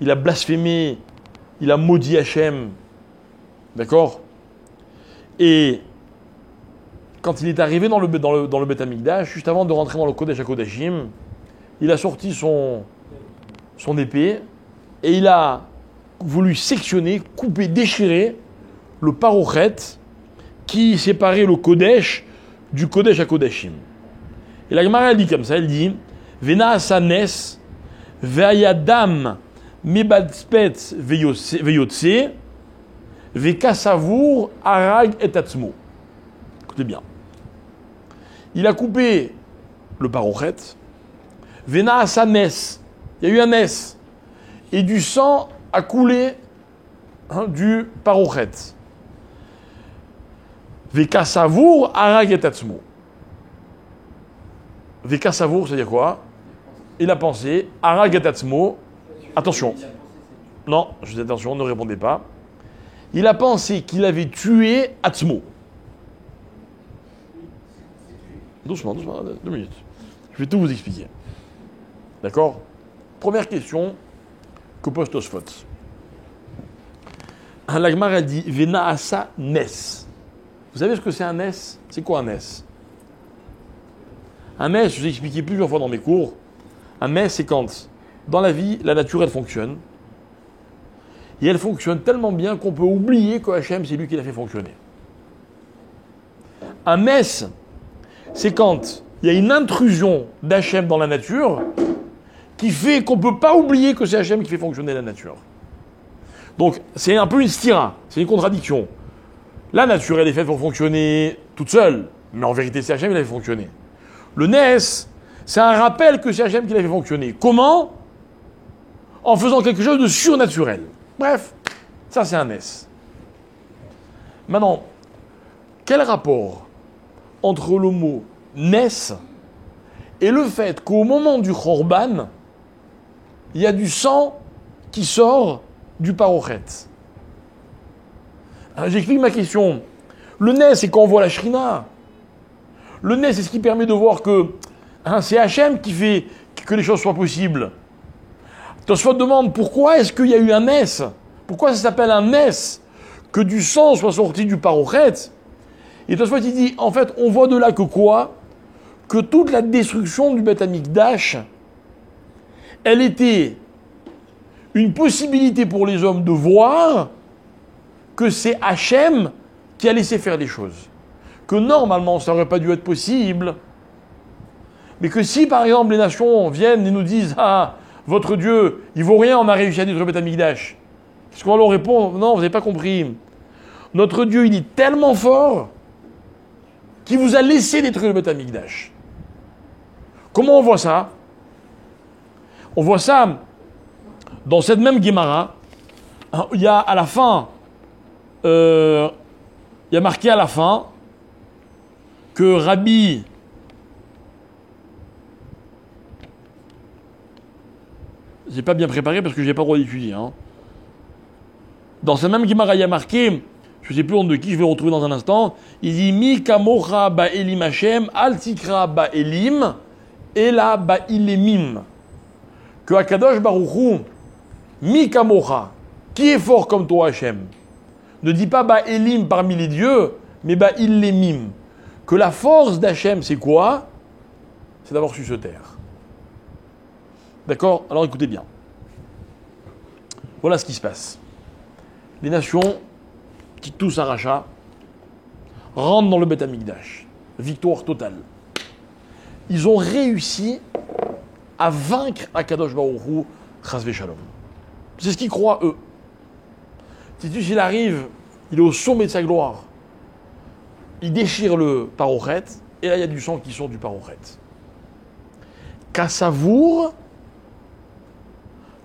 il a blasphémé, il a maudit Hachem. D'accord? Et quand il est arrivé dans le Beth Amikdash, juste avant de rentrer dans le Kodesh HaKodashim, il a sorti son épée et il a voulu sectionner, couper, déchirer le parochet qui séparait le Kodesh du Kodesh HaKodashim. Et la Gemara dit comme ça, elle dit Vena asanes ve'ayadam mebatspetz veyotse ve'kasavour arag et atzmo. Écoutez bien. Il a coupé le parochet. Vena asanes, il y a eu un S. Et du sang a coulé du parochet. Ve'kasavour arag et atzmo. Ve'kasavour, c'est-à-dire quoi? Il a pensé, arag et atzmo. Attention. Non, je dis attention, ne répondez pas. Il a pensé qu'il avait tué Atzmo. Doucement, 2 minutes. Je vais tout vous expliquer. D'accord? Première question que pose Tosfot. La Gemara dit Vena asa nes. Vous savez ce que c'est un nes? C'est quoi un nes? Un mes, je vous ai expliqué plusieurs fois dans mes cours. Un mes, c'est quand, dans la vie, la nature, elle fonctionne. Et elle fonctionne tellement bien qu'on peut oublier que Hachem, c'est lui qui l'a fait fonctionner. Un mes, c'est quand il y a une intrusion d'Hachem dans la nature qui fait qu'on ne peut pas oublier que c'est Hachem qui fait fonctionner la nature. Donc, c'est un peu une stira, c'est une contradiction. La nature, elle est faite pour fonctionner toute seule, mais en vérité, c'est Hachem qui l'a fait fonctionner. Le Nes, c'est un rappel que c'est Hachem qui l'a fait fonctionner. Comment? En faisant quelque chose de surnaturel. Bref, ça c'est un Nes. Maintenant, quel rapport entre le mot Nes et le fait qu'au moment du Khorban, il y a du sang qui sort du parochet? J'explique ma question. Le Nes, c'est quand on voit la Shrina. Le Nes, c'est ce qui permet de voir que c'est Hachem qui fait que les choses soient possibles. Tosfot demande pourquoi est-ce qu'il y a eu un Nes? Pourquoi ça s'appelle un Nes que du sang soit sorti du parochet? Et Tosfot il dit, en fait, on voit de là que quoi? Que toute la destruction du Beth Amikdash, elle était une possibilité pour les hommes de voir que c'est Hachem qui a laissé faire des choses. que normalement ça n'aurait pas dû être possible, mais que si par exemple les nations viennent et nous disent « Ah, votre Dieu, il vaut rien, on a réussi à détruire le Beth Amikdash », qu'est-ce qu'on va leur répondre? Non, vous n'avez pas compris. Notre Dieu, il est tellement fort qu'il vous a laissé détruire le Beth Amikdash. Comment on voit ça? On voit ça dans cette même Gemara. Il y a à la fin, il y a marqué à la fin que Rabbi j'ai pas bien préparé parce que j'ai pas le droit d'étudier. Hein. Dans cette même Gemara, il y a marqué, je ne sais plus de qui, je vais le retrouver dans un instant, il dit Mi kamocha ba'elim Hashem, al tikra ba'elim, ela ba'ilemim. Que Akadosh Baruch Hu, Mi kamocha, qui est fort comme toi Hashem, ne dit pas ba'elim parmi les dieux, mais ba'ilemim. Que la force d'Hachem, c'est quoi? C'est d'avoir su se taire. D'accord? Alors écoutez bien. Voilà ce qui se passe. Les nations, qui tous arrachent, rentrent dans le Beth Amikdash. Victoire totale. Ils ont réussi à vaincre Akadosh Baruch Hu, Chas v'Shalom. C'est ce qu'ils croient, eux. Titus, il arrive, il est au sommet de sa gloire. Il déchire le parochet, et là, il y a du sang qui sort du parochet. Kassavour,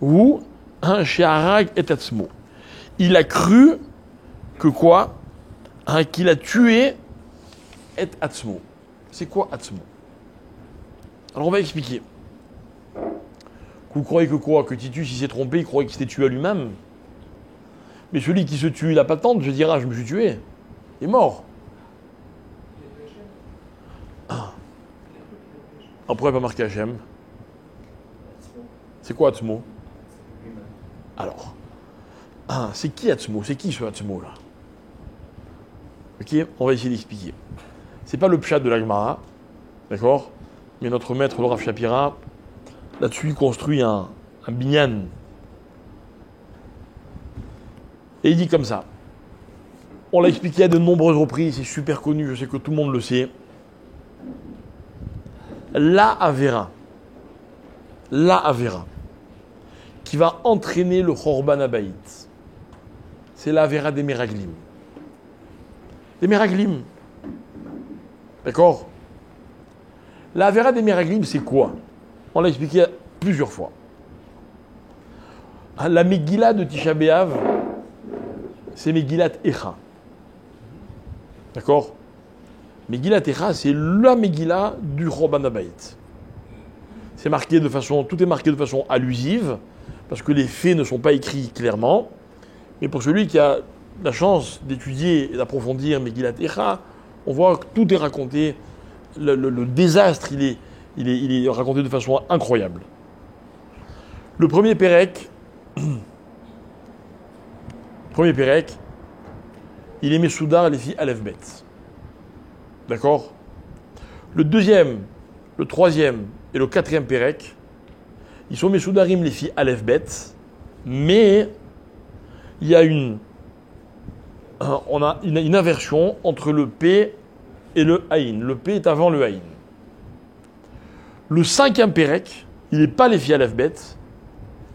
ou un sheharag et atzmo. Il a cru que quoi? Qu'il a tué et atzmo. C'est quoi atzmo? Alors on va expliquer. Vous croyez que quoi? Que Titus, il s'est trompé, il croyait qu'il s'était tué à lui-même. Mais celui qui se tue, il n'a pas le temps de se dire, ah, je me suis tué. Il est mort. On pourrait pas marquer Hachem. C'est quoi Atzmo? Alors, c'est qui Atzmo? C'est qui ce Atzmo là? Ok, on va essayer d'expliquer. C'est pas le pshat de la Gemara, d'accord? Mais notre maître, le Rav Shapira, là-dessus, il construit un binyan. Et il dit comme ça. On l'a expliqué à de nombreuses reprises, c'est super connu, je sais que tout le monde le sait. La Avera, qui va entraîner le Chorban Abayit, c'est la Avera des Meraglim. Des Meraglim. D'accord? La Avera des Meraglim, c'est quoi? On l'a expliqué plusieurs fois. La Megillah de Tisha B'Av, c'est Megillat Echa. D'accord? Megillat Echa, c'est la Megillah du Chorban Abayit. C'est marqué de façon, tout est marqué de façon allusive, parce que les faits ne sont pas écrits clairement. Mais pour celui qui a la chance d'étudier et d'approfondir Megillat Echa, on voit que tout est raconté. Le désastre, il est raconté de façon incroyable. Le premier Pérec, il est Messoudar les filles Aleph Bet. D'accord? Le deuxième, le troisième et le quatrième Pérec, ils sont Messoudarim les filles Aleph Bet, mais il y a une inversion entre le P et le Aïn. Le P est avant le Aïn. Le cinquième Pérec, il n'est pas les filles Aleph Bet,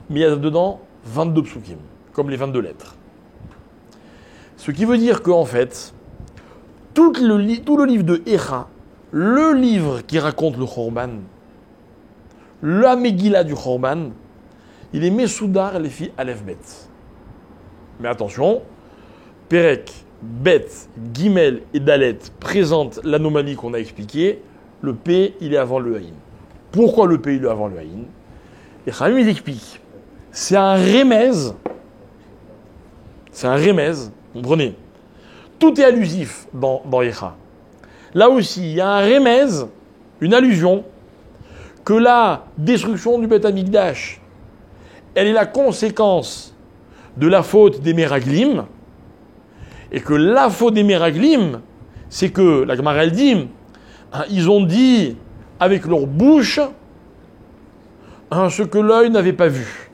mais il y a dedans 22 psukim, comme les 22 lettres. Ce qui veut dire qu'en fait, tout le livre de Echa, le livre qui raconte le Chorban, la Megillah du Chorban, il est Messoudar les filles Aleph Bet. Mais attention, Perek, Bet, Gimel et Dalet présentent l'anomalie qu'on a expliquée. Le P, il est avant le Aïn. Pourquoi le P, il est avant le Aïn? Et Khamim, il explique. C'est un remez. Comprenez? Tout est allusif dans Echa. Là aussi, il y a un remez, une allusion, que la destruction du Beth Amikdash, elle est la conséquence de la faute des Meraglim, et que la faute des Meraglim, c'est que, la Gemara elle dit, ils ont dit avec leur bouche ce que l'œil n'avait pas vu.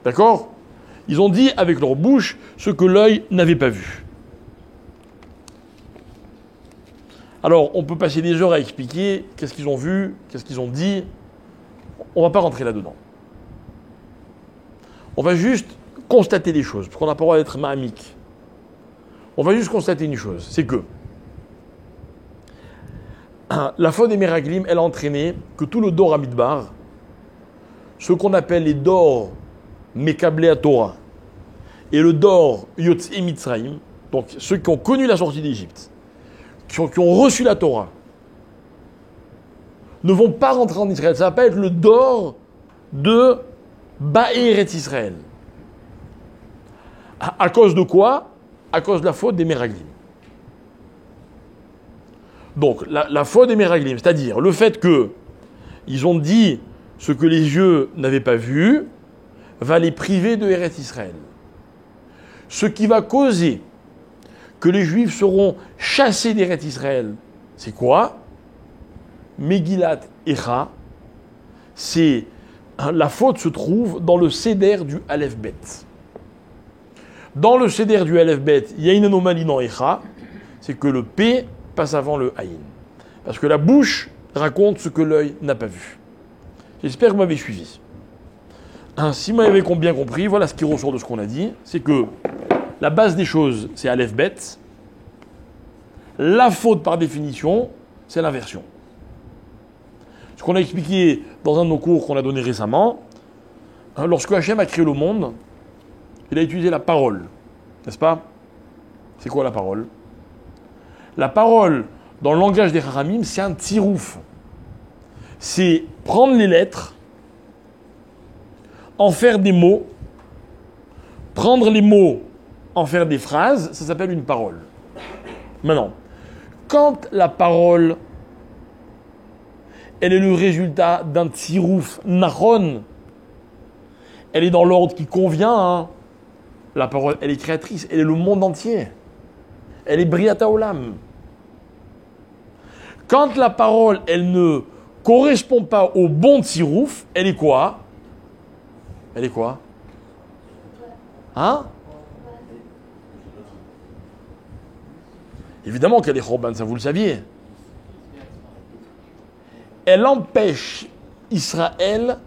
D'accord? Ils ont dit avec leur bouche ce que l'œil n'avait pas vu. Alors, on peut passer des heures à expliquer qu'est-ce qu'ils ont vu, qu'est-ce qu'ils ont dit. On ne va pas rentrer là-dedans. On va juste constater des choses, parce qu'on n'a pas le droit d'être ma'amik. On va juste constater une chose, c'est que la faute des Meraglim, elle a entraîné que tout le Dor Hamidbar, ce qu'on appelle les Dor Mekablé à Torah, et le Dor Yotzei Mitzrayim, donc ceux qui ont connu la sortie d'Égypte, qui ont reçu la Torah, ne vont pas rentrer en Israël. Ça va pas être le Dor de Ba'eret Israël. À cause de quoi? À cause de la faute des Meraglim. Donc, la faute des Meraglim, c'est-à-dire le fait qu'ils ont dit ce que les yeux n'avaient pas vu, va les priver de Eretz Israël. Ce qui va causer que les Juifs seront chassés d'Eretz Israël, c'est quoi? Megillat Echa, c'est la faute se trouve dans le Seder du Aleph Bet. Dans le Seder du Aleph Bet, il y a une anomalie dans Echa, c'est que le P passe avant le Aïn. Parce que la bouche raconte ce que l'œil n'a pas vu. J'espère que vous m'avez suivi. Si vous m'avez bien compris, voilà ce qui ressort de ce qu'on a dit, c'est que la base des choses, c'est Aleph Bet. La faute, par définition, c'est l'inversion. Ce qu'on a expliqué dans un de nos cours qu'on a donné récemment, lorsque Hachem a créé le monde, il a utilisé la parole, n'est-ce pas? C'est quoi la parole? La parole, dans le langage des Haramim, c'est un tirouf. C'est prendre les lettres, en faire des mots, prendre les mots, en faire des phrases, ça s'appelle une parole. Maintenant, quand la parole, elle est le résultat d'un tirouf nachon, elle est dans l'ordre qui convient, hein. La parole, elle est créatrice, elle est le monde entier. Elle est Briata Olam. Quand la parole, elle ne correspond pas au bon tirouf, elle est quoi? Elle est quoi? Hein? Évidemment qu'elle est Khorban, ça vous le saviez. Elle empêche Israël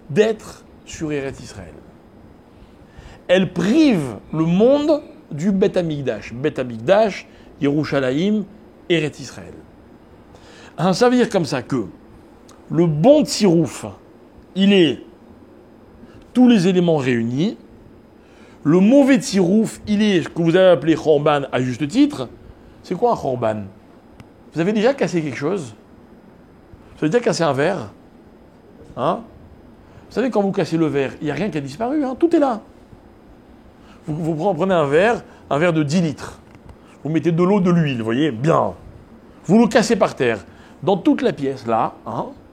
d'être sur Eretz Israël. Elle prive le monde du Bet Amikdash. Bet Amikdash, Yerushalayim, Eretz Israël. Ça veut dire comme ça que le bon tirouf, il est tous les éléments réunis. Le mauvais tirouf, il est ce que vous avez appelé Khorban à juste titre. C'est quoi un Khorban? Vous avez déjà cassé quelque chose? Vous avez déjà cassé un verre? Hein? Vous savez, quand vous cassez le verre, il n'y a rien qui a disparu, hein? Tout est là. Vous prenez un verre de 10 litres. Vous mettez de l'eau, de l'huile, vous voyez, bien. Vous le cassez par terre. Dans toute la pièce, là,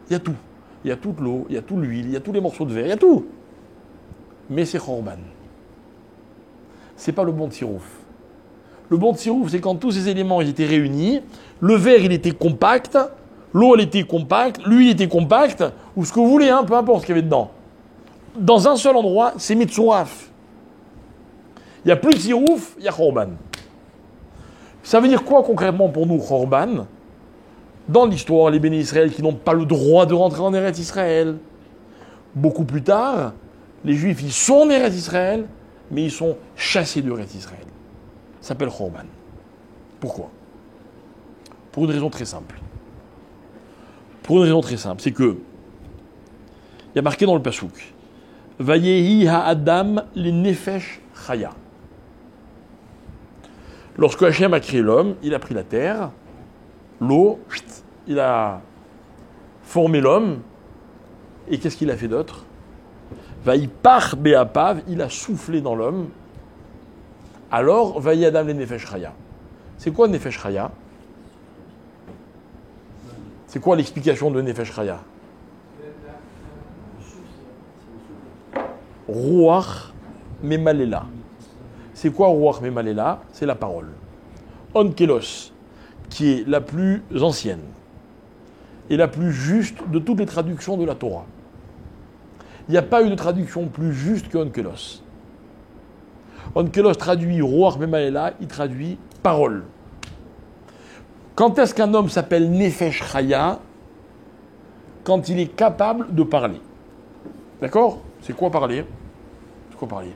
il y a tout. Il y a toute l'eau, il y a toute l'huile, il y a tous les morceaux de verre, il y a tout. Mais c'est Khorban. C'est pas le bon tirouf. Le bon tirouf, c'est quand tous ces éléments ils étaient réunis, le verre, il était compact, l'eau, elle était compacte, l'huile était compacte, ou ce que vous voulez, peu importe ce qu'il y avait dedans. Dans un seul endroit, c'est Mitsouraf. Il n'y a plus de tirouf, il y a Khorban. Ça veut dire quoi concrètement pour nous, Khorban? Dans l'histoire, les bénis Israël qui n'ont pas le droit de rentrer en Eretz Israël. Beaucoup plus tard, les Juifs, ils sont en Eretz Israël, mais ils sont chassés d'Eretz Israël. Ça s'appelle Khorban. Pourquoi? Pour une raison très simple. C'est que il y a marqué dans le Pasuk Vayehi ha'adam le nefesh chaya. Lorsque Hachem a créé l'homme, il a pris la terre, l'eau, il a formé l'homme, et qu'est-ce qu'il a fait d'autre? Vaïpar be'apav, il a soufflé dans l'homme. Alors, vayi adam le nefesh chaya. C'est quoi nefesh chaya? C'est quoi l'explication de nefesh chaya? Ruach memalela. C'est quoi Ruach memalela? C'est la parole. Onkelos, qui est la plus ancienne et la plus juste de toutes les traductions de la Torah. Il n'y a pas eu de traduction plus juste que Onkelos. Onkelos traduit Ruach memalela, il traduit parole. Quand est-ce qu'un homme s'appelle Nefesh Chaya? Quand il est capable de parler. D'accord? C'est quoi parler? C'est quoi parler?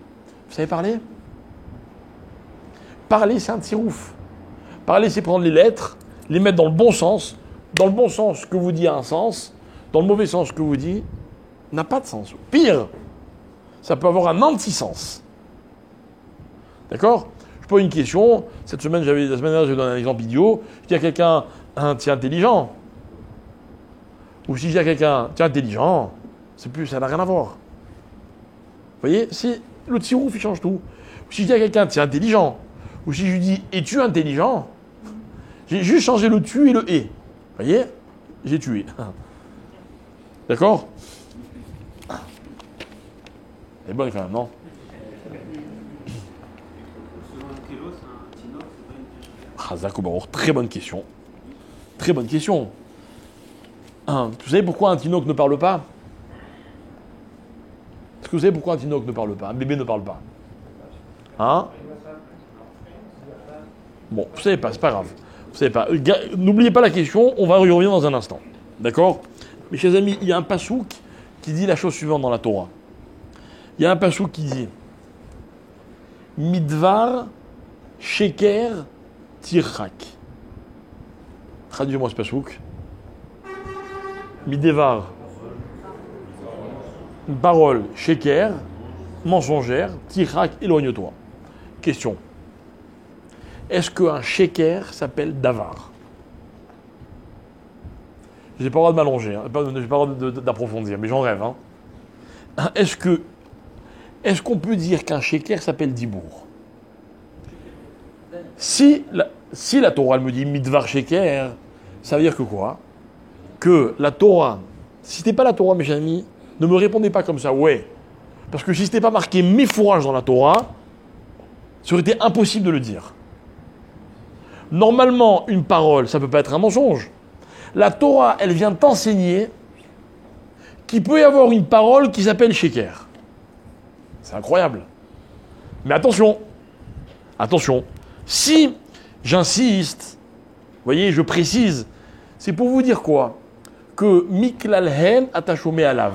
Vous savez parler? Parler, c'est un tirouf. Parler, c'est prendre les lettres, les mettre dans le bon sens. Dans le bon sens, ce que vous dites a un sens. Dans le mauvais sens, ce que vous dites n'a pas de sens. Pire, ça peut avoir un anti-sens. D'accord? Je pose une question. Cette semaine, la semaine dernière, j'ai donné un exemple idiot. Je dis à quelqu'un, t'es intelligent. Ou si je dis à quelqu'un, t'es intelligent, ça n'a rien à voir. Vous voyez? Si le tirouf, il change tout. Ou si je dis à quelqu'un, t'es intelligent. Ou si je lui dis, es-tu intelligent? J'ai juste changé le tu et le et. Vous voyez? J'ai tué. D'accord? Elle est bonne quand même, non? Selon un télos, un tinoc, c'est pas une pêche. Ah, Zakobarour, très bonne question. Très bonne question. Vous savez pourquoi un tinoc ne parle pas? Est-ce que vous savez pourquoi un tinoc ne parle pas? Un bébé ne parle pas. Hein? Bon, vous savez pas, c'est pas grave. Vous savez pas. N'oubliez pas la question, on va y revenir dans un instant. D'accord? Mes chers amis, il y a un pasouk qui dit la chose suivante dans la Torah. Il y a un pasouk qui dit Midvar Sheker Tirchak. Traduisez-moi ce pasouk. Midevar, une parole sheker, mensongère, tirchak, éloigne-toi. Question. Est-ce qu'un sheker s'appelle davar? Je n'ai pas le droit de m'allonger, je n'ai pas le droit d'approfondir, mais j'en rêve. Est-ce qu'on peut dire qu'un sheker s'appelle dibour? Si la Torah elle me dit midvar sheker, ça veut dire que quoi? Que la Torah, si ce n'était pas la Torah, mes amis, ne me répondez pas comme ça, ouais. Parce que si ce n'était pas marqué mes fourrages dans la Torah, ça aurait été impossible de le dire. Normalement, une parole, ça ne peut pas être un mensonge. La Torah, elle vient t'enseigner qu'il peut y avoir une parole qui s'appelle sheker. C'est incroyable. Mais attention, si j'insiste, vous voyez, je précise, c'est pour vous dire quoi? Que Miklalhen atachomé alav.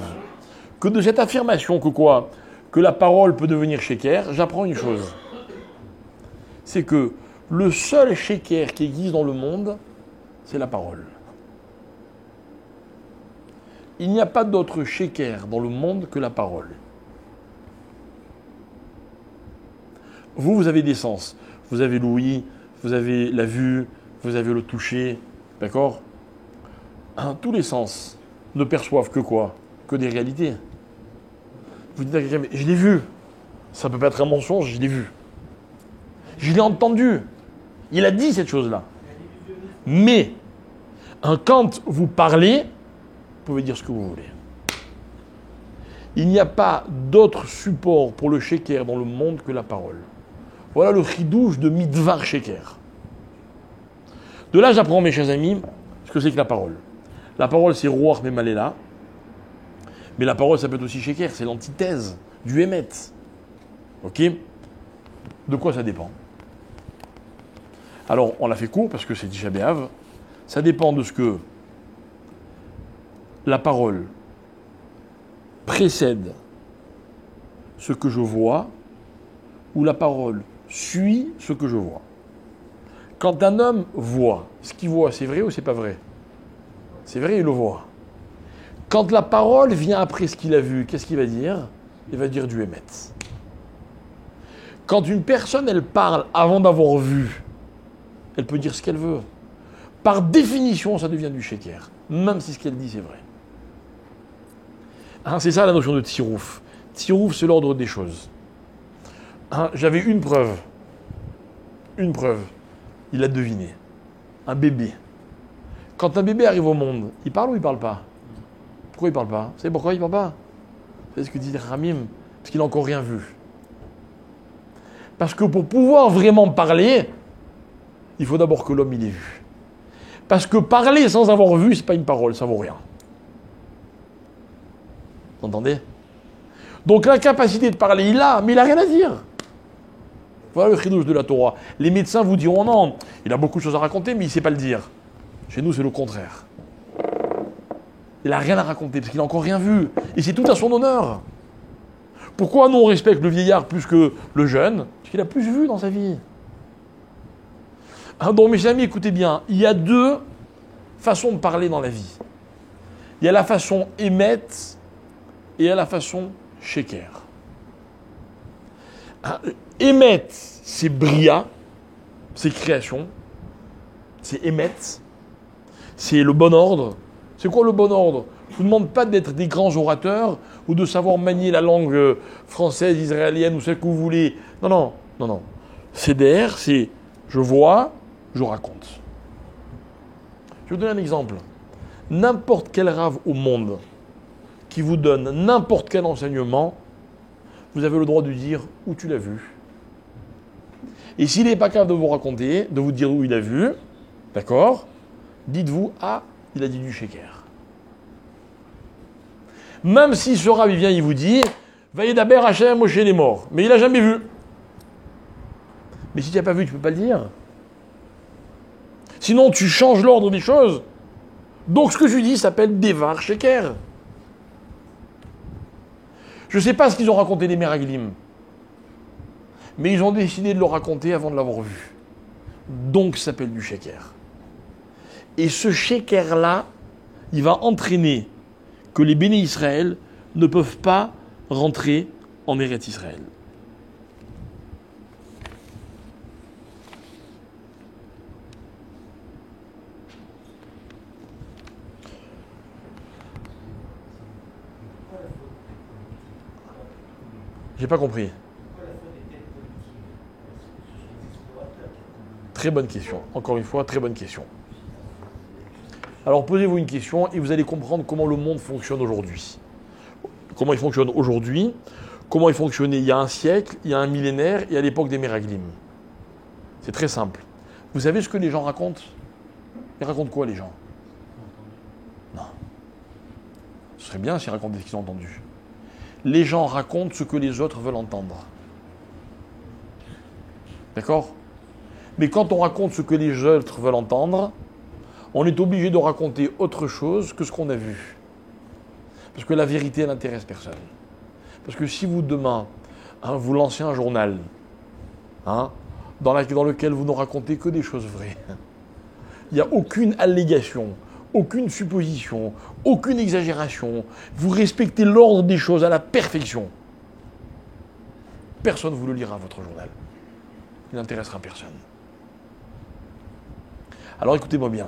Que de cette affirmation que quoi? Que la parole peut devenir sheker, j'apprends une chose. C'est que le seul sheker qui existe dans le monde, c'est la parole. Il n'y a pas d'autre sheker dans le monde que la parole. Vous avez des sens. Vous avez l'ouïe, vous avez la vue, vous avez le toucher, d'accord? Tous les sens ne perçoivent que quoi? Que des réalités. Vous dites à quelqu'un, mais je l'ai vu. Ça ne peut pas être un mensonge, je l'ai vu. Je l'ai entendu. Il a dit cette chose-là. Mais, quand vous parlez, vous pouvez dire ce que vous voulez. Il n'y a pas d'autre support pour le sheker dans le monde que la parole. Voilà le chidouche de Midvar Sheker. De là, j'apprends, mes chers amis, ce que c'est que la parole. La parole, c'est Ruach Memalela. Mais la parole, ça peut être aussi sheker, c'est l'antithèse du Emet. Ok? De quoi ça dépend? Alors, on l'a fait court parce que c'est Tisha B'Av. Ça dépend de ce que la parole précède ce que je vois ou la parole suit ce que je vois. Quand un homme voit, ce qu'il voit, c'est vrai ou c'est pas vrai? C'est vrai, il le voit. Quand la parole vient après ce qu'il a vu, qu'est-ce qu'il va dire? Il va dire du Emet. Quand une personne, elle parle avant d'avoir vu, elle peut dire ce qu'elle veut. Par définition, ça devient du sheker, même si ce qu'elle dit, c'est vrai. C'est ça la notion de tirouf. Tirouf, c'est l'ordre des choses. J'avais une preuve. Il a deviné. Un bébé. Quand un bébé arrive au monde, il parle ou il parle pas? Pourquoi il parle pas? Vous savez pourquoi il parle pas? Vous savez ce que dit Ramim? Parce qu'il n'a encore rien vu. Parce que pour pouvoir vraiment parler, il faut d'abord que l'homme il ait vu. Parce que parler sans avoir vu, c'est pas une parole, ça vaut rien. Vous entendez? Donc la capacité de parler, il a, mais il n'a rien à dire. Voilà le chidouche de la Torah. Les médecins vous diront non, il a beaucoup de choses à raconter, mais il ne sait pas le dire. Chez nous, c'est le contraire. Il n'a rien à raconter, parce qu'il n'a encore rien vu. Et c'est tout à son honneur. Pourquoi nous, on respecte le vieillard plus que le jeune? Parce qu'il a plus vu dans sa vie. Donc, mes amis, écoutez bien, il y a deux façons de parler dans la vie. Il y a la façon émette et il y a la façon sheker. Émette, c'est bria, c'est création, c'est émette, c'est le bon ordre. C'est quoi le bon ordre? Je ne vous demande pas d'être des grands orateurs ou de savoir manier la langue française, israélienne ou celle que vous voulez. Non, non, non, non. CDR, c'est je vois, je raconte. Je vais vous donner un exemple. N'importe quel rave au monde qui vous donne n'importe quel enseignement, vous avez le droit de dire où tu l'as vu. Et s'il n'est pas capable de vous raconter, de vous dire où il a vu, d'accord, dites-vous, ah, il a dit du sheker. Même si ce rave, il vient, il vous dit, Vaïdaber Hachem Moshe les morts, mais il n'a jamais vu. Mais si tu n'as pas vu, tu ne peux pas le dire. Sinon, tu changes l'ordre des choses. Donc, ce que je dis s'appelle Devar Sheker. Je ne sais pas ce qu'ils ont raconté les Meraglim, mais ils ont décidé de le raconter avant de l'avoir vu. Donc, ça s'appelle du Sheker. Et ce Sheker-là, il va entraîner que les bénis Israël ne peuvent pas rentrer en Eretz Israël. J'ai pas compris. Très bonne question. Encore une fois, très bonne question. Alors posez-vous une question et vous allez comprendre comment le monde fonctionne aujourd'hui. Comment il fonctionne aujourd'hui, comment il fonctionnait il y a un siècle, il y a un millénaire et à l'époque des Meraglim. C'est très simple. Vous savez ce que les gens racontent? Ils racontent quoi les gens? Non. Ce serait bien s'ils racontaient ce qu'ils ont entendu. Les gens racontent ce que les autres veulent entendre. D'accord? Mais quand on raconte ce que les autres veulent entendre, on est obligé de raconter autre chose que ce qu'on a vu. Parce que la vérité, elle n'intéresse personne. Parce que si vous, demain, vous lancez un journal dans lequel vous ne racontez que des choses vraies, il n'y a aucune allégation, aucune supposition, aucune exagération. Vous respectez l'ordre des choses à la perfection. Personne ne vous le lira, votre journal. Il n'intéressera personne. Alors écoutez-moi bien.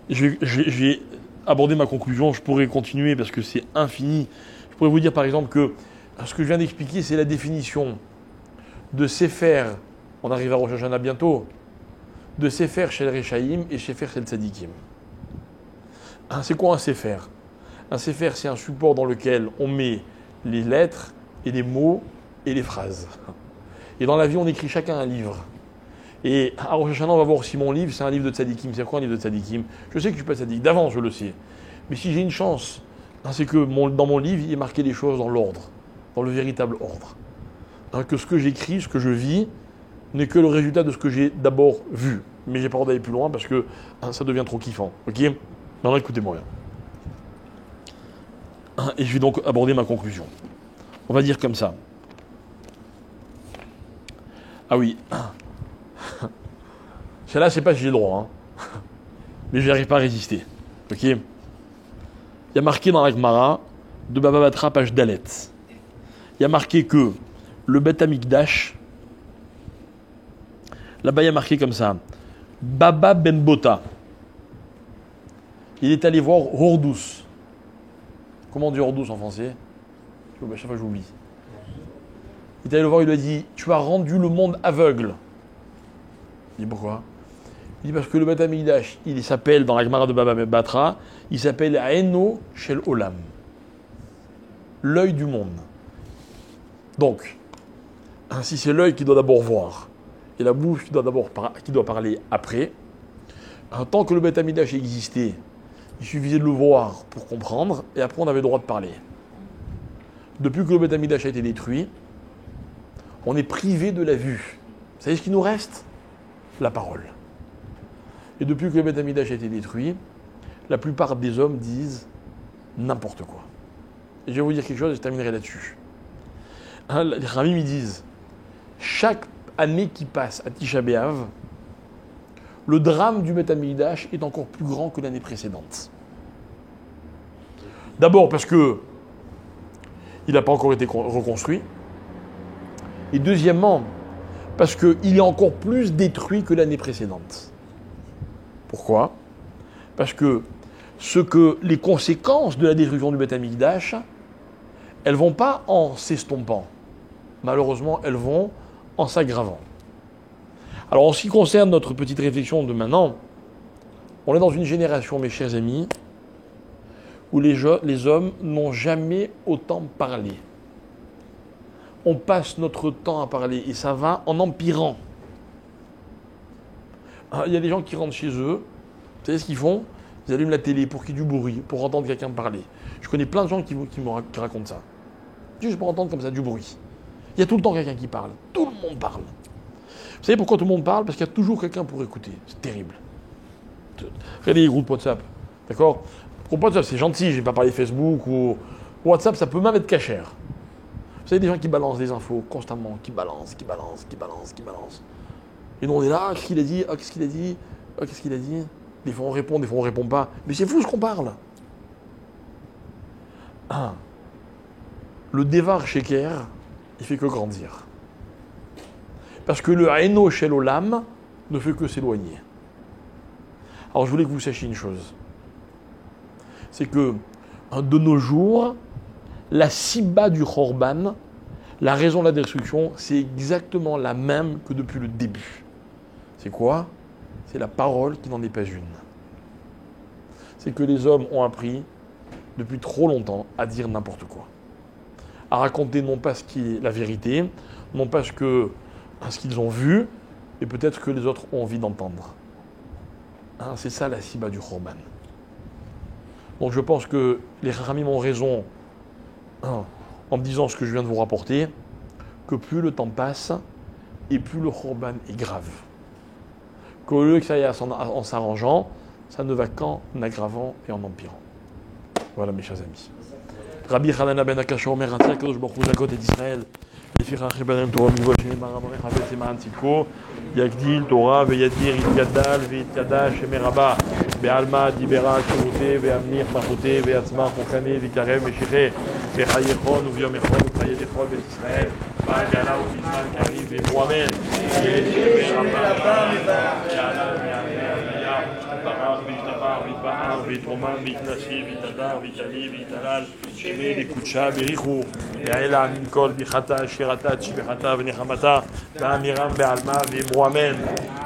Je vais aborder ma conclusion. Je pourrais continuer parce que c'est infini. Je pourrais vous dire par exemple que ce que je viens d'expliquer, c'est la définition de Sefer. On arrive à Rosh Hashanah bientôt. De Sefer Shel Rechaim et Sefer Shel Tzadikim. C'est quoi un Sefer? Un Sefer, c'est un support dans lequel on met les lettres et les mots et les phrases. Et dans la vie, on écrit chacun un livre. Et à Rosh Hashanah, on va voir si mon livre, c'est un livre de Tzadikim. C'est quoi un livre de Tzadikim? Je sais que je ne suis pas Tzadik, d'avance je le sais. Mais si j'ai une chance, c'est que dans mon livre, il est marqué les choses dans l'ordre, dans le véritable ordre. Que ce que j'écris, ce que je vis, n'est que le résultat de ce que j'ai d'abord vu. Mais j'ai pas envie d'aller plus loin parce que ça devient trop kiffant. Ok? Maintenant, écoutez-moi bien. Et je vais donc aborder ma conclusion. On va dire comme ça. Ah oui. Celle-là, je ne sais pas si j'ai le droit. Mais je n'arrive pas à résister. Ok? Il y a marqué dans la Gemara de Baba Batra, page Dalet. Il y a marqué que le Beth Amikdash, là-bas il y a marqué comme ça, Baba Ben Bota. Il est allé voir Hordous. Comment on dit Hordous en français? Chaque fois j'oublie. Il est allé le voir, il lui a dit, tu as rendu le monde aveugle. Il dit pourquoi? Il dit parce que le Beth Amikdash, il s'appelle, dans la Gemara de Baba Batra, il s'appelle Aeno Shel Olam. L'œil du monde. Donc, si c'est l'œil qui doit d'abord voir, et la bouche qui doit parler après, tant que le Beth Amikdash existait, il suffisait de le voir pour comprendre, et après on avait le droit de parler. Depuis que le Beth Amikdash a été détruit, On est privé de la vue. Vous savez ce qui nous reste? La parole. Et depuis que le Beth Amikdash a été détruit, la plupart des hommes disent n'importe quoi. Et je vais vous dire quelque chose et je terminerai là-dessus. Les Ramim, ils disent, chaque année qui passe à Tisha B'Av, le drame du Beth Amikdash est encore plus grand que l'année précédente. D'abord parce que il n'a pas encore été reconstruit. Et deuxièmement, parce qu'il est encore plus détruit que l'année précédente. Pourquoi? Parce que les conséquences de la destruction du Beth Amikdash, elles ne vont pas en s'estompant. Malheureusement, elles vont en s'aggravant. Alors, en ce qui concerne notre petite réflexion de maintenant, on est dans une génération, mes chers amis, où les hommes n'ont jamais autant parlé. On passe notre temps à parler et ça va en empirant. Il y a des gens qui rentrent chez eux, vous savez ce qu'ils font? Ils allument la télé pour qu'il y ait du bruit, pour entendre quelqu'un parler. Je connais plein de gens qui racontent ça. Juste pour entendre comme ça du bruit. Il y a tout le temps quelqu'un qui parle. Tout le monde parle. Vous savez pourquoi tout le monde parle? Parce qu'il y a toujours quelqu'un pour écouter. C'est terrible. Regardez les groupes WhatsApp. D'accord? Groupe WhatsApp, c'est gentil, je ne vais pas parler Facebook ou WhatsApp, ça peut même être cachère. Vous savez, des gens qui balancent des infos constamment, qui balancent. Et nous, on est là, qu'est-ce qu'il a dit? Ah, qu'est-ce qu'il a dit? Ah, qu'est-ce qu'il a dit? Des fois, on répond, des fois, on ne répond pas. Mais c'est fou ce qu'on parle. Le Devar Sheker, il fait que grandir. Parce que le Haino Shel Olam ne fait que s'éloigner. Alors, je voulais que vous sachiez une chose. C'est que, de nos jours, la Sibba du Khorban, la raison de la destruction, c'est exactement la même que depuis le début. C'est quoi? C'est la parole qui n'en est pas une. C'est que les hommes ont appris, depuis trop longtemps, à dire n'importe quoi. À raconter non pas ce qui est la vérité, non pas ce qu'ils ont vu, et peut-être ce que les autres ont envie d'entendre. C'est ça la Sibba du Khorban. Donc je pense que les Ramim ont raison en disant ce que je viens de vous rapporter, que plus le temps passe, et plus le Khorban est grave. Qu'au lieu que ça aille en s'arrangeant, ça ne va qu'en aggravant et en empirant. Voilà mes chers amis. Rabbi Hanana ben Akasha Omer Hatzak Kadosh Baruch Hu Zakot et d'Israël. לפיכך יבנם תורה מגבול שנאמר אמרך בית למען צדקו יגדיל תורה וידיר יתגדל ויתקדש שמרבה בעלמא דיברה שירותי וימניח מלכותי ויצמח וקנה ויקרב משיחי וחייכון וביום יכול וחיי לכל בית ישראל ועגלה ובזמן קריב ובואמן ברח והשתבח והתבהר והתרומם והתנשי והתהדר והתעלי והתהלל שמי לקודשה בריחו יעלה מן כל ביחתה שירתה תשבחתה ונחמתה ואמירם בעלמה ואמרו אמן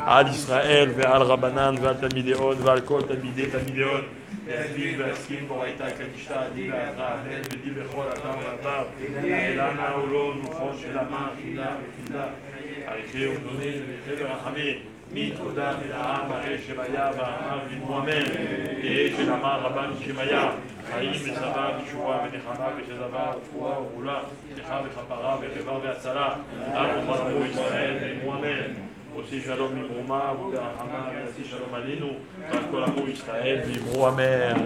על ישראל ועל רבנן ועל תלמידי הוד ועל כל תלמידי הוד להבין והסכים בורייתא קדישתא עדי ואתרא אמן ודי בכל אדם ואדם אלנה ולא נוחו של עמה אחידה וחידה עריכי ונוני וחבר רחמי מתודה מלאה מראה שמיה ואמר ונמואמן שנאמר רבן שמיה חיים ושבע ושועה ונחמה ושזבה ורפואה וגאולה סליחה וכפרה וחבר והצלה אנו חלמו ישראל ונמואמן עושי שלום ממרומה וברחמה ועשי שלום עלינו ועל כל עמו ישראל ואמרו אמן